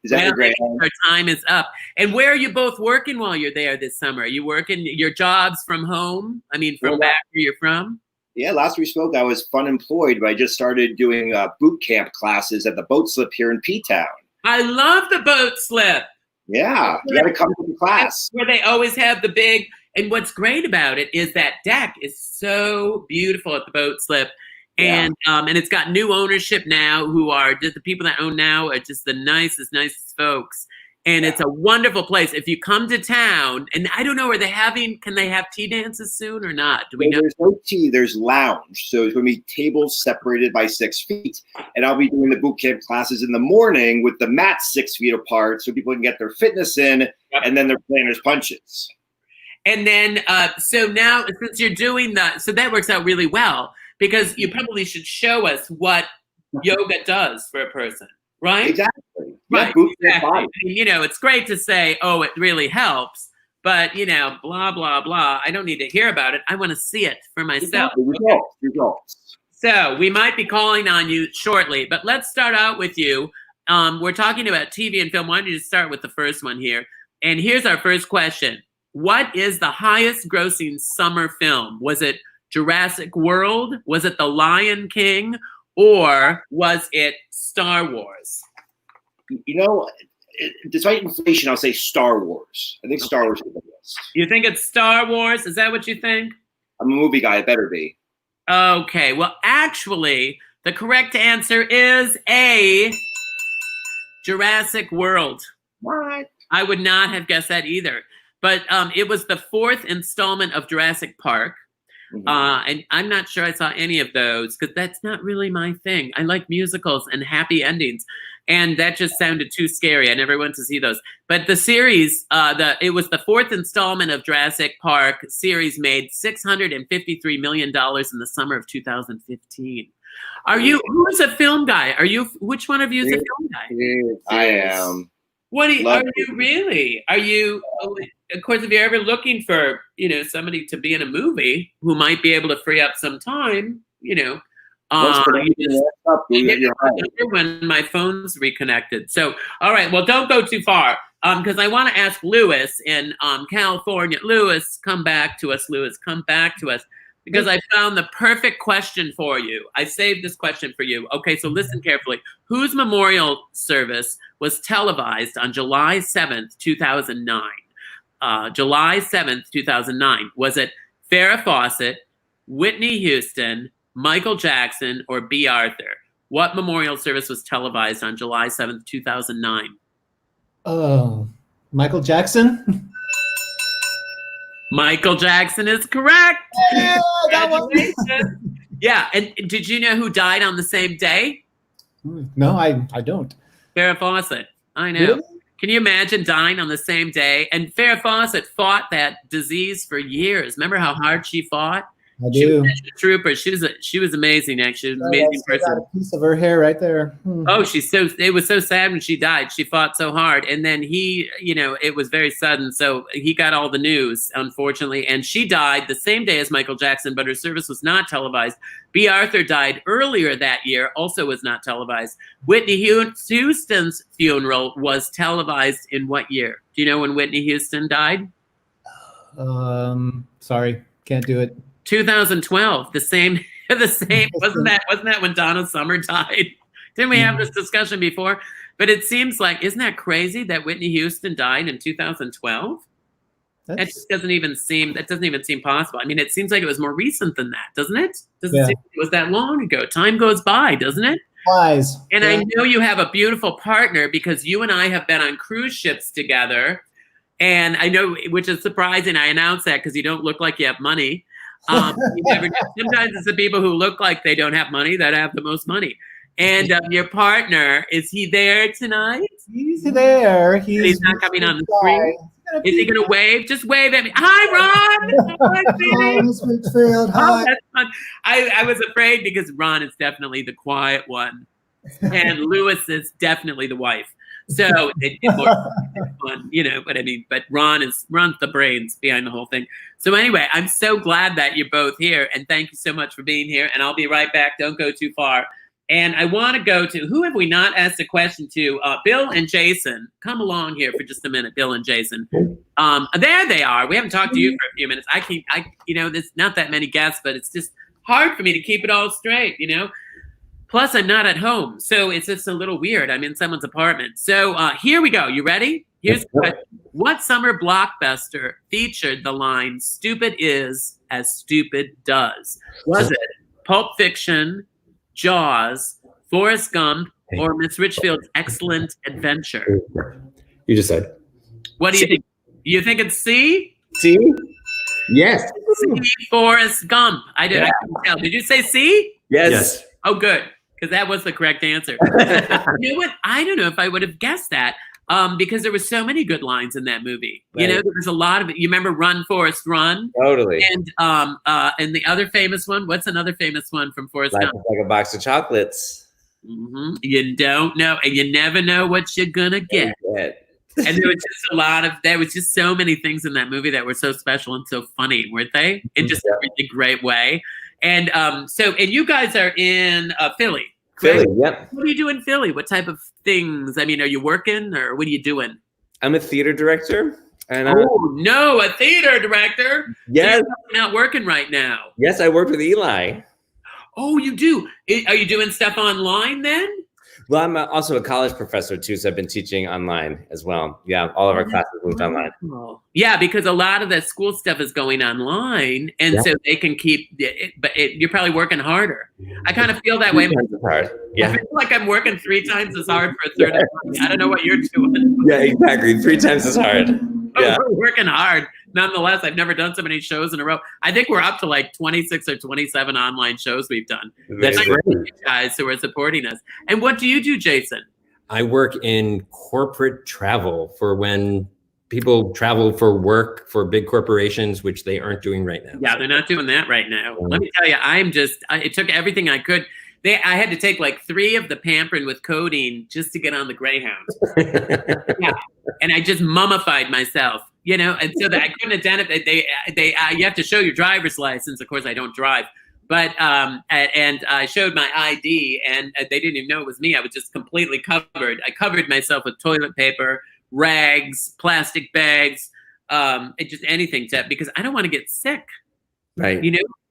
Is that great? Our time is up. And where are you both working while you're there this summer? Are you working your jobs from home? I mean, from back where you're from? Yeah, last we spoke, I was fun employed, but I just started doing boot camp classes at the boat slip here in P-Town. I love the boat slip. Yeah, you got to come to the class. Where they always have the big, and what's great about it is that deck is so beautiful at the boat slip. And it's got new ownership now who are just the people that own now are just the nicest folks. And it's a wonderful place. If you come to town, and I don't know, can they have tea dances soon or not? Do we know? There's no tea, there's lounge. So it's going to be tables separated by 6 feet. And I'll be doing the boot camp classes in the morning with the mats 6 feet apart so people can get their fitness in and then their planner's punches. And then, so now since you're doing that, so that works out really well. Because you probably should show us what yoga does for a person, right? Exactly. Right. Yeah, exactly. I mean, you know, it's great to say, oh, it really helps. But, you know, blah, blah, blah. I don't need to hear about it. I want to see it for myself. Results. So we might be calling on you shortly. But let's start out with you. We're talking about TV and film. Why don't you just start with the first one here? And here's our first question. What is the highest grossing summer film? Was it Jurassic World? Was it The Lion King? Or was it Star Wars? You know, despite inflation, I'll say Star Wars. I think Star Wars is the best. You think it's Star Wars? Is that what you think? I'm a movie guy. It better be. Okay. Well, actually, the correct answer is A, Jurassic World. What? I would not have guessed that either. But it was the 4th installment of Jurassic Park. And I'm not sure I saw any of those because that's not really my thing. I like musicals and happy endings. And that just sounded too scary. I never went to see those. But the series, it was the 4th installment of Jurassic Park series, made $653 million in the summer of 2015. Who's a film guy? Which one of you is a film guy? I am. Are you really? Are you, of course, if you're ever looking for, somebody to be in a movie who might be able to free up some time, when my phone's reconnected. So, all right, well, don't go too far because I want to ask Lewis in California. Lewis, come back to us. Because I found the perfect question for you. I saved this question for you. Okay, so listen carefully. Whose memorial service was televised on July 7th, 2009? July 7th, 2009. Was it Farrah Fawcett, Whitney Houston, Michael Jackson, or B. Arthur? What memorial service was televised on July 7th, 2009? Oh, Michael Jackson? Michael Jackson is correct. Yeah, congratulations. Yeah, and did you know who died on the same day? No, I don't. Farrah Fawcett. I know. Really? Can you imagine dying on the same day? And Farrah Fawcett fought that disease for years. Remember how hard she fought? I She do. was a trooper. She was amazing, actually. She was an amazing I got person. a piece of her hair right there. Oh, it was so sad when she died. She fought so hard. And then he, it was very sudden. So he got all the news, unfortunately. And she died the same day as Michael Jackson, but her service was not televised. B. Arthur died earlier that year, also was not televised. Whitney Houston's funeral was televised in what year? Do you know when Whitney Houston died? Sorry, can't do it. 2012, the same. Wasn't that when Donna Summer died? Didn't we have this discussion before? But it seems like, isn't that crazy that Whitney Houston died in 2012? That just doesn't even seem possible. I mean, it seems like it was more recent than that, doesn't it? Doesn't seem it was that long ago. Time goes by, doesn't it? Wise. And I know you have a beautiful partner because you and I have been on cruise ships together. And I know, which is surprising. I announced that because you don't look like you have money. Sometimes it's the people who look like they don't have money that have the most money. And your partner, is he there tonight? He's there. He's not coming on the screen. Is he going to wave? Just wave at me. Hi, Ron. Hi, Miss Whitfield. Hi. Oh, that's fun. I was afraid because Ron is definitely the quiet one, and Lewis is definitely the wife. So it's more fun, but runs the brains behind the whole thing. So anyway, I'm so glad that you're both here, and thank you so much for being here. And I'll be right back. Don't go too far. And I want to go to, who have we not asked a question to? Bill and Jason. Come along here for just a minute, Bill and Jason. There they are. We haven't talked to you for a few minutes. There's not that many guests, but it's just hard for me to keep it all straight, Plus, I'm not at home, so it's just a little weird. I'm in someone's apartment. So here we go. You ready? Here's the question. What summer blockbuster featured the line, "Stupid is as stupid does"? Was it Pulp Fiction, Jaws, Forrest Gump, or Miss Richfield's Excellent Adventure? You just said. What do you think? You think it's C? C? Yes. C, Forrest Gump. I couldn't tell. Did you say C? Yes. Oh, good. Because that was the correct answer. You know what? I don't know if I would have guessed that because there were so many good lines in that movie. Right. There was a lot of it. You remember Run, Forrest, Run? Totally. And the other famous one, what's another famous one from Forrest Life Gump? is like a box of chocolates. Mm-hmm. You don't know, and you never know what you're going to get. And there was just so many things in that movie that were so special and so funny, weren't they? In just a really great way. And and you guys are in Philly. Correct? Philly, yep. What do you do in Philly? What type of things? I mean, are you working or what are you doing? I'm a theater director. And a theater director? Yes. So you're not working right now. Yes, I work with Eli. Oh, you do? Are you doing stuff online then? Well, I'm also a college professor too, so I've been teaching online as well. Yeah, all of our classes moved online. Yeah, because a lot of the school stuff is going online, and so they can keep it. But you're probably working harder. I kind of feel that way. 3 times as hard. Yeah. I feel like I'm working 3 times as hard for a third of the money. I don't know what you're doing. Yeah, exactly. 3 times as hard. Yeah. We're working hard. Nonetheless, I've never done so many shows in a row. I think we're up to like 26 or 27 online shows we've done. That's Thank great. you guys who are supporting us. And what do you do, Jason? I work in corporate travel for when people travel for work for big corporations, which they aren't doing right now. Yeah, they're not doing that right now. Let me tell you, it took everything I could. I had to take like 3 of the Pamprin with codeine just to get on the Greyhound. Yeah, and I just mummified myself, and so that I couldn't identify. You have to show your driver's license. Of course, I don't drive, but and I showed my ID, and they didn't even know it was me. I was just completely covered. I covered myself with toilet paper, rags, plastic bags, just anything because I don't want to get sick. Right.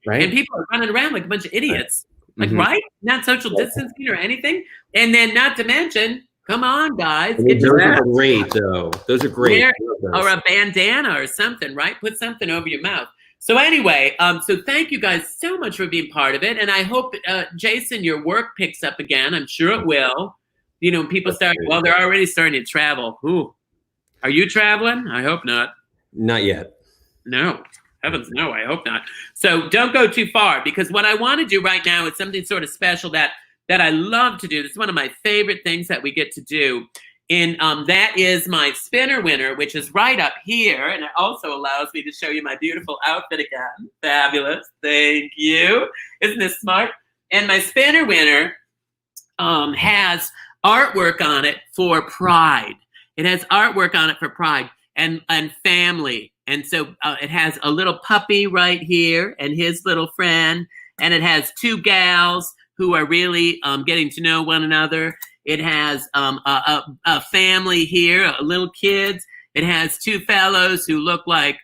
Right. And people are running around like a bunch of idiots. Right. Right? Not social distancing or anything. And then not to mention, come on, guys. Those are great, though. Those are great. Or a bandana or something, right? Put something over your mouth. So anyway, so thank you guys so much for being part of it. And I hope, Jason, your work picks up again. I'm sure it will. People they're already starting to travel. Ooh. Are you traveling? I hope not. Not yet. No. Heavens, no, I hope not. So don't go too far, because what I want to do right now is something sort of special that I love to do. This is one of my favorite things that we get to do. And that is my spinner winner, which is right up here. And it also allows me to show you my beautiful outfit again. Fabulous. Thank you. Isn't this smart? And my spinner winner has artwork on it for pride. It has artwork on it for pride and family. And so it has a little puppy right here and his little friend. And it has 2 gals who are really getting to know one another. It has a family here, little kids. It has 2 fellows who look like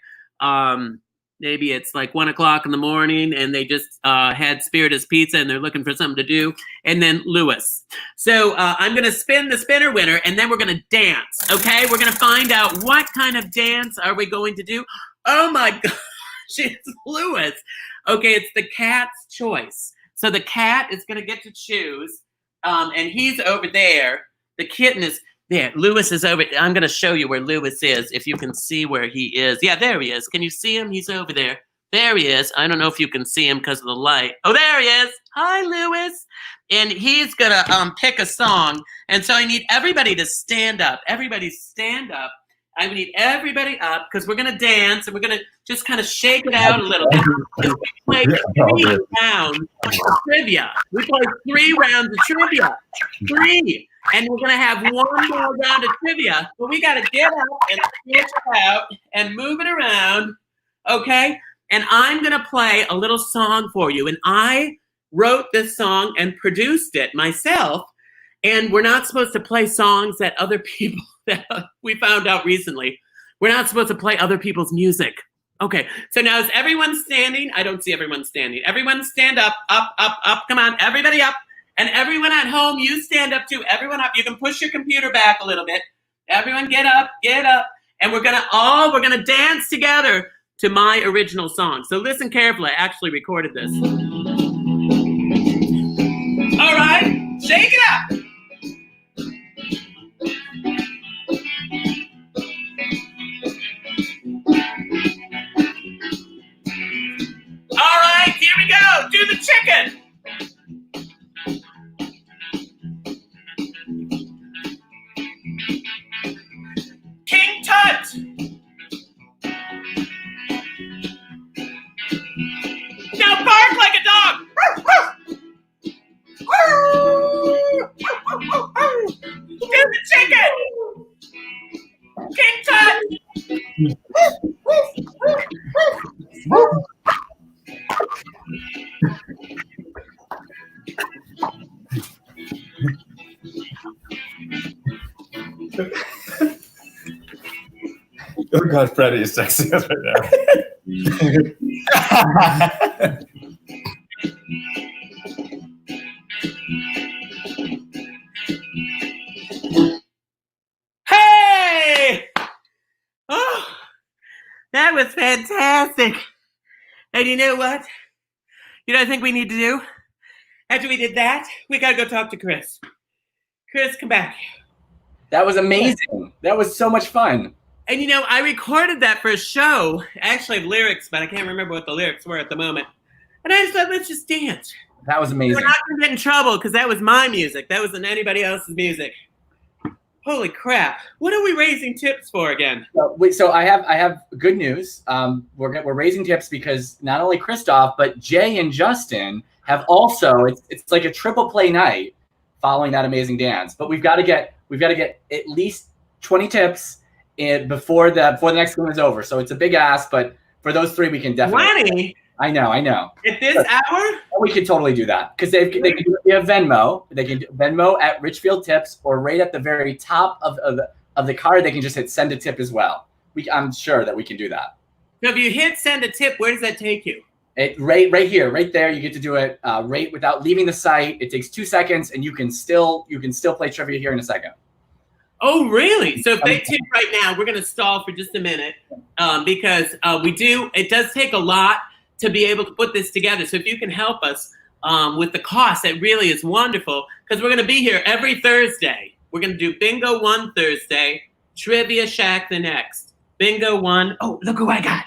maybe it's like 1 o'clock in the morning and they just had Spiritus Pizza and they're looking for something to do. And then Lewis. So I'm going to spin the spinner winner and then we're going to dance. Okay, we're going to find out what kind of dance are we going to do. Oh my gosh, it's Lewis. Okay, it's the cat's choice. So the cat is going to get to choose. And he's over there. The kitten is there. Lewis is over. I'm going to show you where Lewis is, if you can see where he is. Yeah, there he is. Can you see him? He's over there. There he is. I don't know if you can see him because of the light. Oh, there he is. Hi, Lewis. And he's going to pick a song. And so I need everybody to stand up. Everybody stand up. I need everybody up because we're going to dance and we're going to just kind of shake it out a little bit. We play 3 rounds of trivia. We play 3 rounds of trivia. 3. And we're going to have 1 more round of trivia. But we got to get up and switch it out and move it around. Okay? And I'm going to play a little song for you. And I wrote this song and produced it myself. And we're not supposed to play songs that other people that we found out recently. We're not supposed to play other people's music. Okay, so now is everyone standing? I don't see everyone standing. Everyone stand up, up, up, up. Come on, everybody up. And everyone at home, you stand up too. Everyone up. You can push your computer back a little bit. Everyone get up, get up. And we're gonna dance together to my original song. So listen carefully. I actually recorded this. All right, shake it up. All right, here we go. Do the chicken. King Tut. Now bark like a dog. Do the chicken. King Tut. Oh God, Freddie is sexy as right now. Hey! Oh, that was fantastic. And you know what? You know what I think we need to do? After we did that, we gotta go talk to Chris. Chris, come back. That was amazing. That was so much fun. And you know, I recorded that for a show. Actually, I have lyrics, but I can't remember what the lyrics were at the moment. And I just thought, let's just dance. That was amazing. We're not going to get in trouble because that was my music. That wasn't anybody else's music. Holy crap! What are we raising tips for again? So I have good news. We're raising tips because not only Christoph but Jay and Justin have also. It's like a triple play night following that amazing dance. But we've got to get at least 20 tips before the next one is over. So it's a big ask, but for those three we can definitely. 20? I know. At this hour? We could totally do that because they can do it via Venmo. They can do Venmo at Richfield Tips, or right at the very top of the card, they can just hit send a tip as well. I'm sure that we can do that. So if you hit send a tip, where does that take you? Right here, right there. You get to do it right without leaving the site. It takes 2 seconds, and you can still play trivia here in a second. Oh, really? So if they tip right now, we're going to stall for just a minute because it does take a lot to be able to put this together. So if you can help us with the cost, that really is wonderful because we're going to be here every Thursday. We're going to do bingo one Thursday, Trivia Shack the next. Bingo one. Oh, look who I got.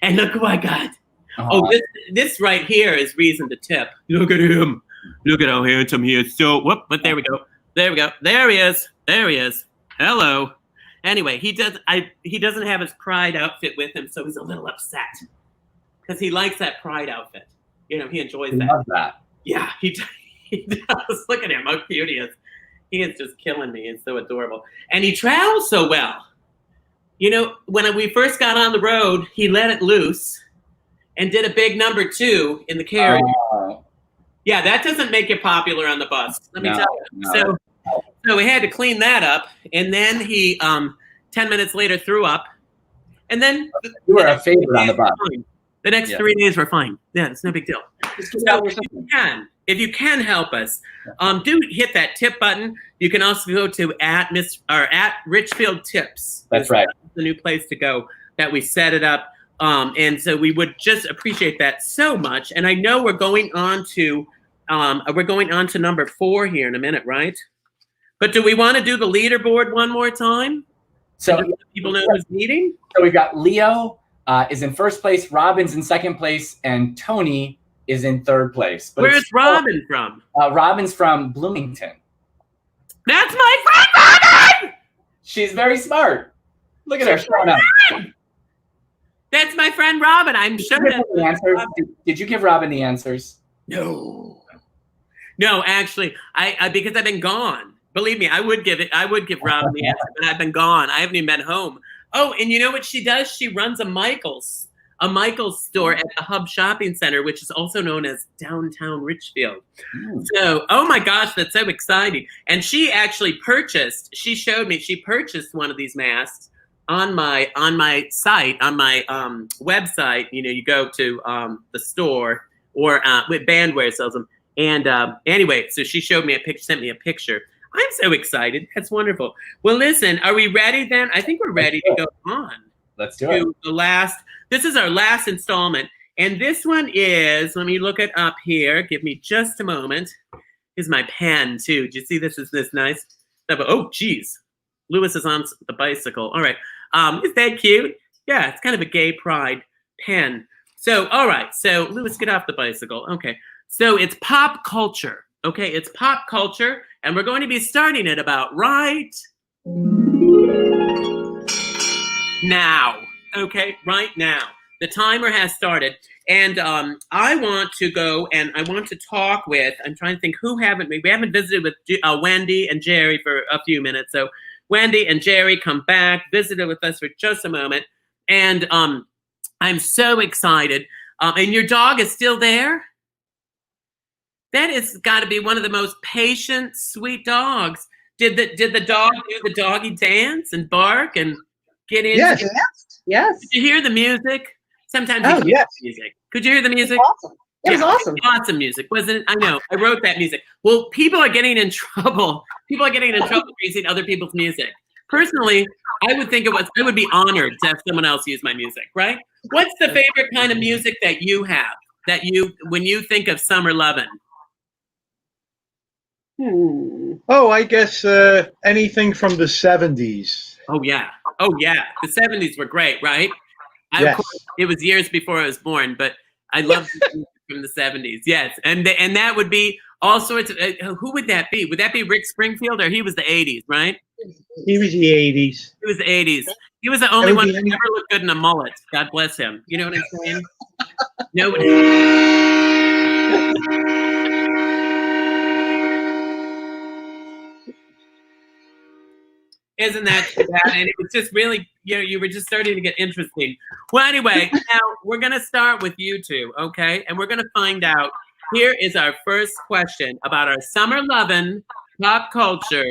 And look who I got. Oh, this right here is reason to tip. Look at him. Look at how handsome he is. So, but there we go. There we go. There he is. There he is. Hello. Anyway, he doesn't have his Pride outfit with him, so he's a little upset. Because he likes that Pride outfit. You know, he enjoys that. Love that. Yeah, he does. Look at him, how cute he is. He is just killing me. He's so adorable. And he travels so well. You know, when we first got on the road, he let it loose and did a big number 2 in the carriage. Yeah, that doesn't make you popular on the bus. Let me tell you. No. So we had to clean that up. And then he, 10 minutes later, threw up. And then you were a favorite on the bus. The next 3 days were fine. Yeah, it's no big deal. So if you can help us, do hit that tip button. You can also go to at Richfield Tips. That's right. It's the new place to go that we set it up. And so we would just appreciate that so much. And I know we're going on to number 4 here in a minute, right? But do we want to do the leaderboard one more time? So people know who's leading? So we've got Leo is in first place, Robin's in second place, and Tony is in third place. But where's Robin from? Robin's from Bloomington. That's my friend Robin! She's very smart. Look at her showing up. That's my friend Robin. I'm sure Did you give Robin the answers? No, actually, I because I've been gone. Believe me, I would give Robin the answer, but I've been gone. I haven't even been home. Oh, and you know what she does? She runs a Michael's store at the Hub Shopping Center, which is also known as downtown Richfield. So, oh my gosh, that's so exciting. And she actually purchased one of these masks on my site, on my website. You know, you go to the store or with Bandwear sells them. And anyway, so she sent me a picture. I'm so excited. That's wonderful. Well, listen, are we ready then? I think we're ready to go on. Let's do it. This is our last installment. And this one is, let me look it up here. Give me just a moment. Here's my pen too. Do you see this is this nice? Oh, geez. Lewis is on the bicycle. All right. Is that cute? Yeah, it's kind of a gay pride pen. So, all right. So Lewis, get off the bicycle. Okay. So it's pop culture. Okay, it's pop culture, and we're going to be starting it about right now. Okay, right now. The timer has started, and I want to go and I want to talk with, I'm trying to think we haven't visited with Wendy and Jerry for a few minutes. So Wendy and Jerry come back, visited with us for just a moment, and I'm so excited. And your dog is still there? That has got to be one of the most patient, sweet dogs. Did the dog do the doggy dance and bark and get in? Yes. Did you hear the music? Sometimes you hear the music. Could you hear the music? Awesome. It was awesome. Awesome music, wasn't it? I know. I wrote that music. Well, people are getting in trouble. People are getting in trouble using other people's music. Personally, I would be honored to have someone else use my music, right? What's the favorite kind of music that you have, when you think of summer lovin'? Oh, I guess anything from the 70s. Oh, yeah. Oh yeah, the 70s were great, right? Of Yes. course, it was years before I was born, but I love from the 70s. Yes, and that would be all sorts of. Who would that be? Would that be Rick Springfield, or he was the 80s, right? He was the 80s. He was the 80s. He was the only one that never looked good in a mullet. God bless him. You know what I'm saying? Nobody. Isn't that too bad? And it was just really, you were just starting to get interesting. Well, anyway, now we're going to start with you two, okay? And we're going to find out. Here is our first question about our summer loving pop culture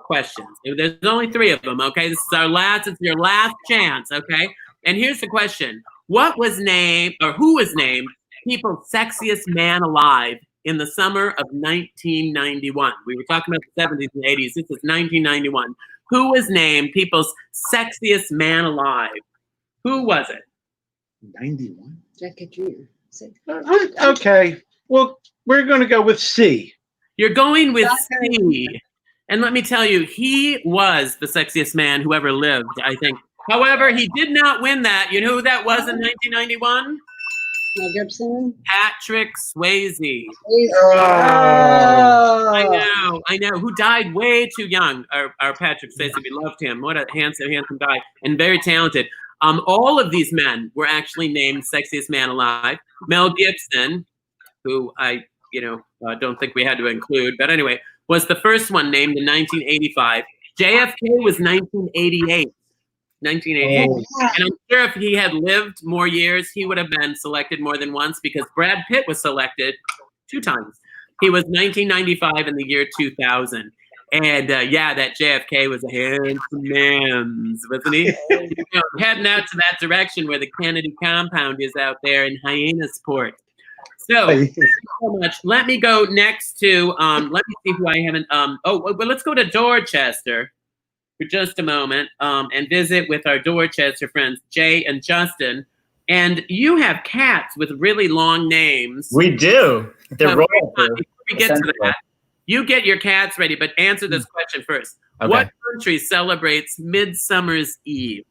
questions. There's only 3 of them, okay? This is our last, it's your last chance, okay? And here's the question. What was named, or who was named, People's Sexiest Man Alive in the summer of 1991? We were talking about the 70s and 80s. This is 1991. Who was named People's Sexiest Man Alive? Who was it? 91. Jackie Jr. Okay. Well, we're going to go with C. You're going with C. And let me tell you, he was the sexiest man who ever lived, I think. However, he did not win that. You know who that was in 1991? Mel Gibson. Patrick Swayze. Oh. I know. Who died way too young. Our Patrick Swayze, we loved him. What a handsome guy, and very talented. All of these men were actually named Sexiest Man Alive. Mel Gibson, who I don't think we had to include, but anyway, was the first one named in 1985. JFK was 1988. 1988. Oh. And I'm sure if he had lived more years, he would have been selected more than once, because Brad Pitt was selected 2 times. He was 1995 in the year 2000. And that JFK was a handsome man, wasn't he? Heading out to that direction where the Kennedy compound is out there in Hyannisport. So, thank you so much. Let me go next to, let me see who I haven't, let's go to Dorchester for just a moment and visit with our Dorchester friends, Jay and Justin. And you have cats with really long names. We do. They're before we get to that, you get your cats ready, but answer this question first. Okay. What country celebrates Midsummer's Eve?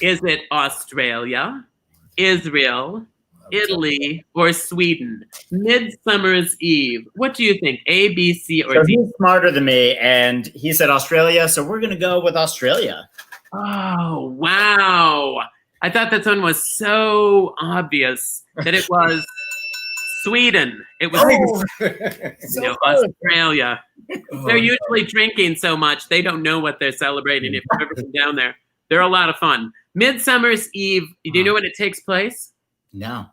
Is it Australia, Israel, Italy, or Sweden? Midsummer's Eve. What do you think? A, B, C, or So D? he's smarter than me, and he said Australia, so we're going to go with Australia. Oh, wow. I thought that one was so obvious that it was Sweden. It was Australia. They're usually drinking so much, they don't know what they're celebrating. If you've ever been down there, they're a lot of fun. Midsummer's Eve, do you know when it takes place? No.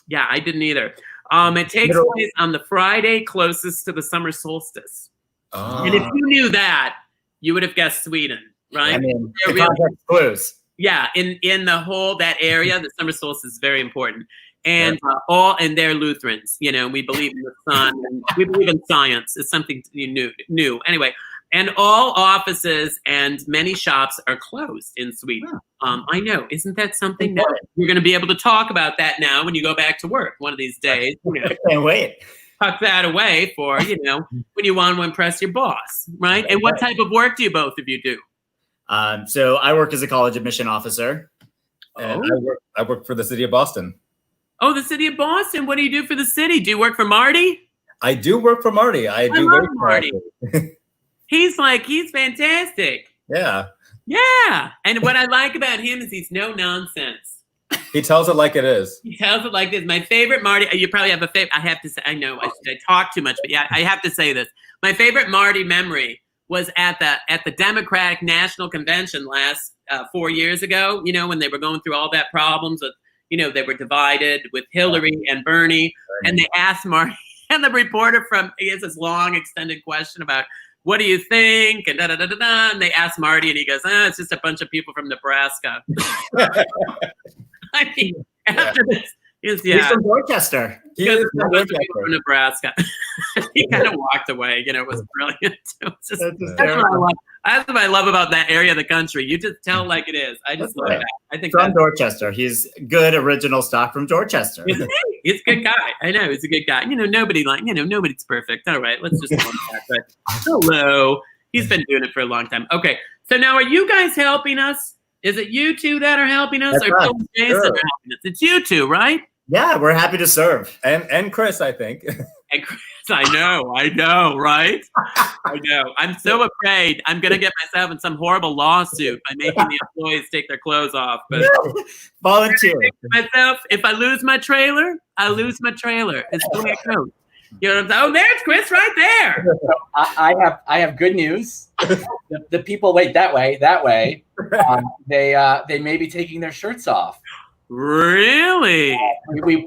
Yeah, I didn't either. It takes place on the Friday closest to the summer solstice. Oh. And if you knew that, you would have guessed Sweden, right? I mean, the context clues. Yeah, in the whole, that area, the summer solstice is very important. And and they're Lutherans, we believe in the sun, and we believe in science. It's something new. Anyway, and all offices and many shops are closed in Sweden. I know. Isn't that something that you're going to be able to talk about that now when you go back to work one of these days? I can't wait. Tuck that away for, when you want to impress your boss, right? And what type of work do both of you do? So I work as a college admission officer. And I work for the city of Boston. Oh, the city of Boston. What do you do for the city? Do you work for Marty? I do work for Marty. I do love work for Marty. He's fantastic. Yeah. Yeah. And what I like about him is he's no nonsense. He tells it like it is. He tells it like this. My favorite Marty, you probably have a favorite. I have to say, I know I talk too much, but yeah, I have to say this. My favorite Marty memory was at the Democratic National Convention last 4 years ago, when they were going through all that problems with, they were divided with Hillary and Bernie, and they asked Marty, and the reporter he has this long extended question about, what do you think? And da-da-da-da-da. And they asked Marty, and he goes, it's just a bunch of people from Nebraska. I mean, after this, he's from Dorchester. He is from Nebraska. He kind of walked away. It was brilliant. That's what I love about that area of the country. You just tell like it is. I just love that. I think from Dorchester. He's good original stock from Dorchester. He's a good guy. I know he's a good guy. Nobody's perfect. All right, let's just go on that. But hello. He's been doing it for a long time. Okay, so now are you guys helping us? Is it you two that are helping us, That's or right. Bill and Jason are helping us? It's you two, right? Yeah, we're happy to serve. And Chris, I think. And Chris, I know, right? I know. I'm so afraid I'm going to get myself in some horrible lawsuit by making the employees take their clothes off. But volunteer. Myself, if I lose my trailer, I lose my trailer. It's the way it goes. You know what I'm saying? Oh, there's Chris right there. I have good news. The people wait that way. They may be taking their shirts off. Really? We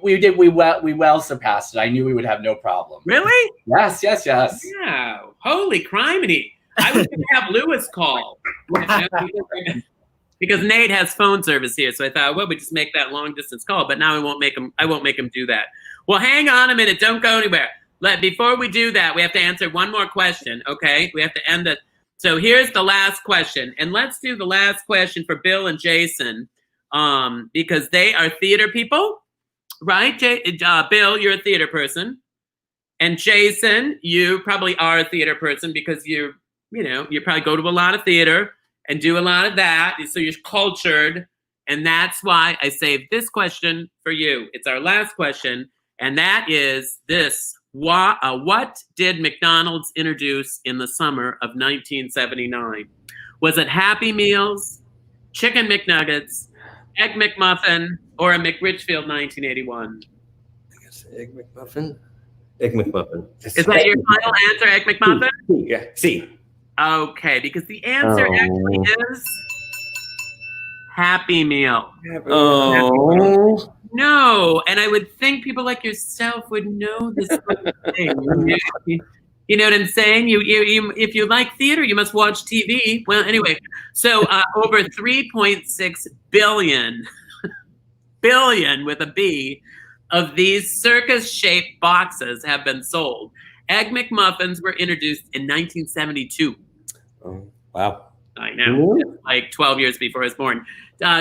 well surpassed it. I knew we would have no problem. Really? Yes. Yeah. Holy criminy. I was going to have Lewis call. Because Nate has phone service here. So I thought, well, we just make that long distance call, but now I won't make him do that. Well, hang on a minute. Don't go anywhere. Before we do that, we have to answer one more question. Okay. We have to end it. So here's the last question. And let's do the last question for Bill and Jason. Because they are theater people, right? Bill, you're a theater person, and Jason, you probably are a theater person because you probably go to a lot of theater and do a lot of that, so you're cultured, and that's why I saved this question for you. It's our last question, and that is this: what did McDonald's introduce in the summer of 1979? Was it Happy Meals, Chicken McNuggets, Egg McMuffin, or a McRitchfield 1981? I guess Egg McMuffin. Egg McMuffin. Is that your final answer, Egg McMuffin? Yeah. See. Okay, because the answer actually is Happy Meal. Oh. No, and I would think people like yourself would know this sort of thing. You know what I'm saying? You if you like theater, you must watch TV. Well, anyway, so over 3.6 billion with a B of these circus-shaped boxes have been sold. Egg McMuffins were introduced in 1972. Oh, wow. I know, like 12 years before I was born.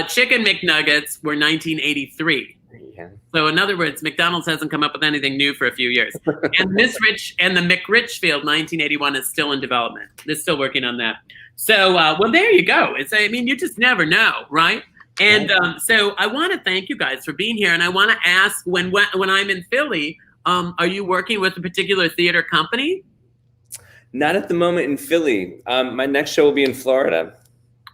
Chicken McNuggets were 1983. Yeah. So in other words, McDonald's hasn't come up with anything new for a few years. And the McRitchfield 1981 is still in development. They're still working on that. So, well, there you go. You just never know, right? And so I want to thank you guys for being here. And I want to ask, when I'm in Philly, are you working with a particular theater company? Not at the moment in Philly. My next show will be in Florida.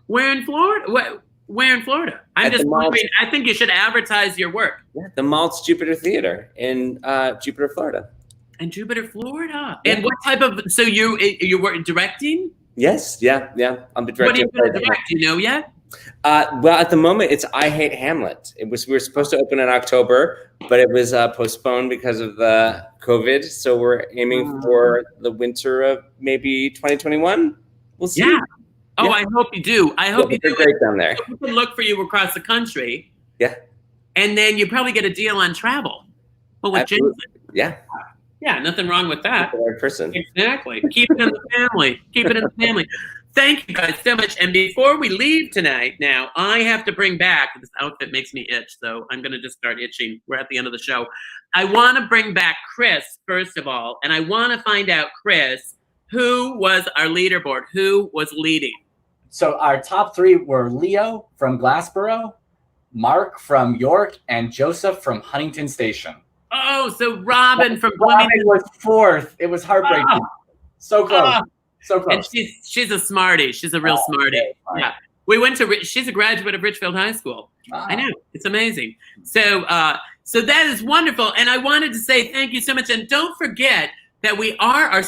Where in Florida? Where in Florida? I'm just wondering. I think you should advertise your work. Yeah, the Maltz Jupiter Theater in Jupiter, Florida. In Jupiter, Florida. Yeah. And what type of? So you were directing? Yes. Yeah. I'll be directing. What are you going to direct? Do you know yet? Well, at the moment, it's I Hate Hamlet. We were supposed to open in October, but it was postponed because of the COVID. So we're aiming for the winter of maybe 2021. We'll see. Yeah. Oh, yeah. I hope you do. I hope you do. Great down there. We can look for you across the country. Yeah. And then you probably get a deal on travel. Well, with Jason. Yeah. Yeah, nothing wrong with that. The right person. Exactly. Keep it in the family. Thank you guys so much. And before we leave tonight, now I have to bring back, this outfit makes me itch, so I'm going to just start itching. We're at the end of the show. I want to bring back Chris, first of all, and I want to find out, Chris, who was our leaderboard? Who was leading? So our top three were Leo from Glassboro, Mark from York, and Joseph from Huntington Station. Oh, so Robin from Robin was fourth. It was heartbreaking. So close. So close. And she's a smarty. She's a real smarty. Yeah. We went to, she's a graduate of Richfield High School. Wow. I know. It's amazing. So that is wonderful. And I wanted to say thank you so much. And don't forget that our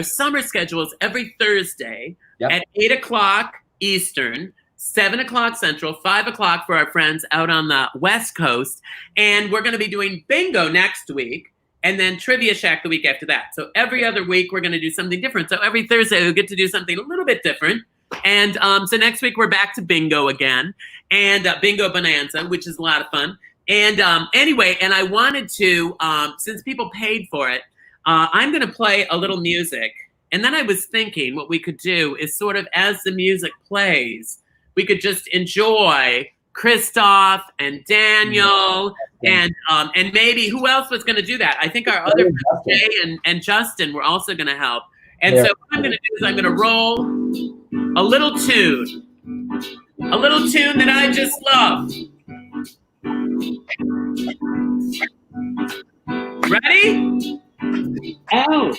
summer schedule is every Thursday at 8:00 Eastern, 7:00 Central, 5:00 for our friends out on the West Coast. And we're going to be doing bingo next week. And then Trivia Shack the week after that. So every other week, we're going to do something different. So every Thursday, we'll get to do something a little bit different. And so next week, we're back to bingo again. And Bingo Bonanza, which is a lot of fun. And anyway, and I wanted to, since people paid for it, I'm going to play a little music. And then I was thinking what we could do is sort of as the music plays, we could just enjoy Christoph and Daniel and maybe who else was going to do that? I think our other friends, Jay and Justin were also going to help. And so what I'm going to do is I'm going to roll a little tune that I just love. Ready? L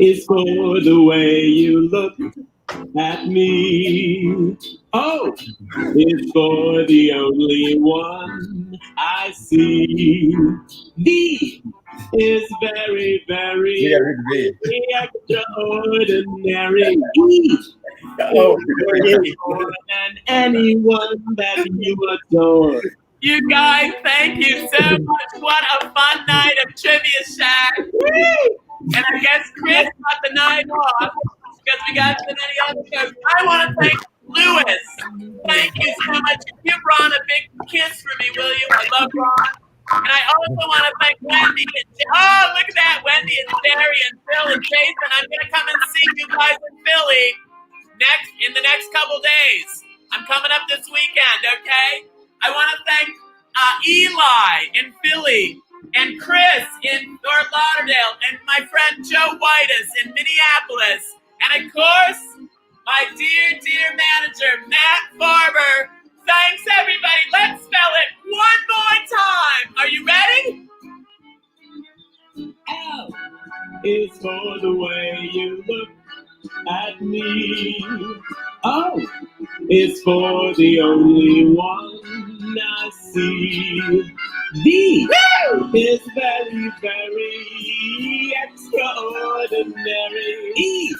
is for the way you look at me. O is for the only one I see. D is very, very extraordinary. E is more than anyone that you adore. You guys, thank you so much. What a fun night of Trivia Shack. Woo! And I guess Chris got the night off because we got so many other shows. I want to thank Lewis. Thank you so much. Give Ron a big kiss for me, will you? I love Ron. And I also want to thank Wendy and look at that, Wendy and Jerry and Phil and Jason. I'm gonna come and see you guys in Philly in the next couple days. I'm coming up this weekend, okay? I want to thank Eli in Philly and Chris in Fort Lauderdale and my friend Joe Whitus in Minneapolis. And of course, my dear, dear manager, Matt Farber. Thanks, everybody. Let's spell it one more time. Are you ready? L is for the way you look at me. O is for the only one I see. D is very, very extraordinary. E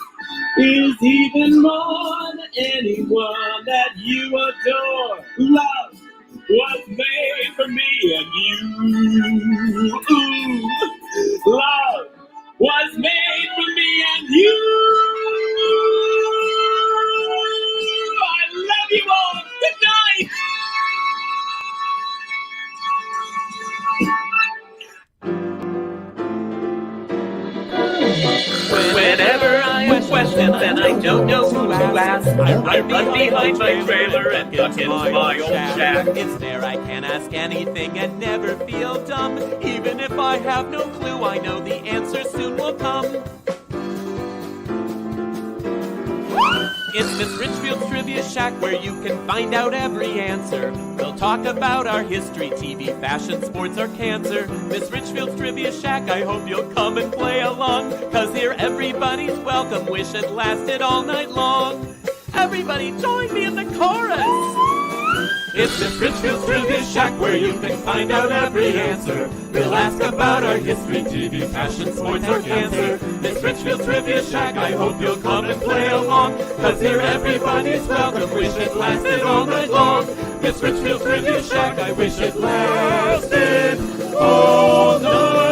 is even more than anyone that you adore. Love was made for me and you. Ooh. Love was made for me and you. I love you all. Good night. Whenever I have questions and I don't know who to ask, I run behind my trailer and duck into my old shack. It's there I can ask anything and never feel dumb. Even if I have no clue, I know the answer soon will come. It's Miss Richfield's Trivia Shack where you can find out every answer. We'll talk about our history, TV, fashion, sports, or cancer. Miss Richfield's Trivia Shack, I hope you'll come and play along. 'Cause here everybody's welcome, wish it lasted all night long. Everybody join me in the chorus! It's Miss Richfield's Trivia Shack where you can find out every answer. We'll ask about our history, TV, fashion, sports, or cancer. Miss Richfield's Trivia Shack, I hope you'll come and play along. 'Cause here everybody's welcome, wish it lasted all night long. Miss Richfield's Trivia Shack, I wish it lasted all night.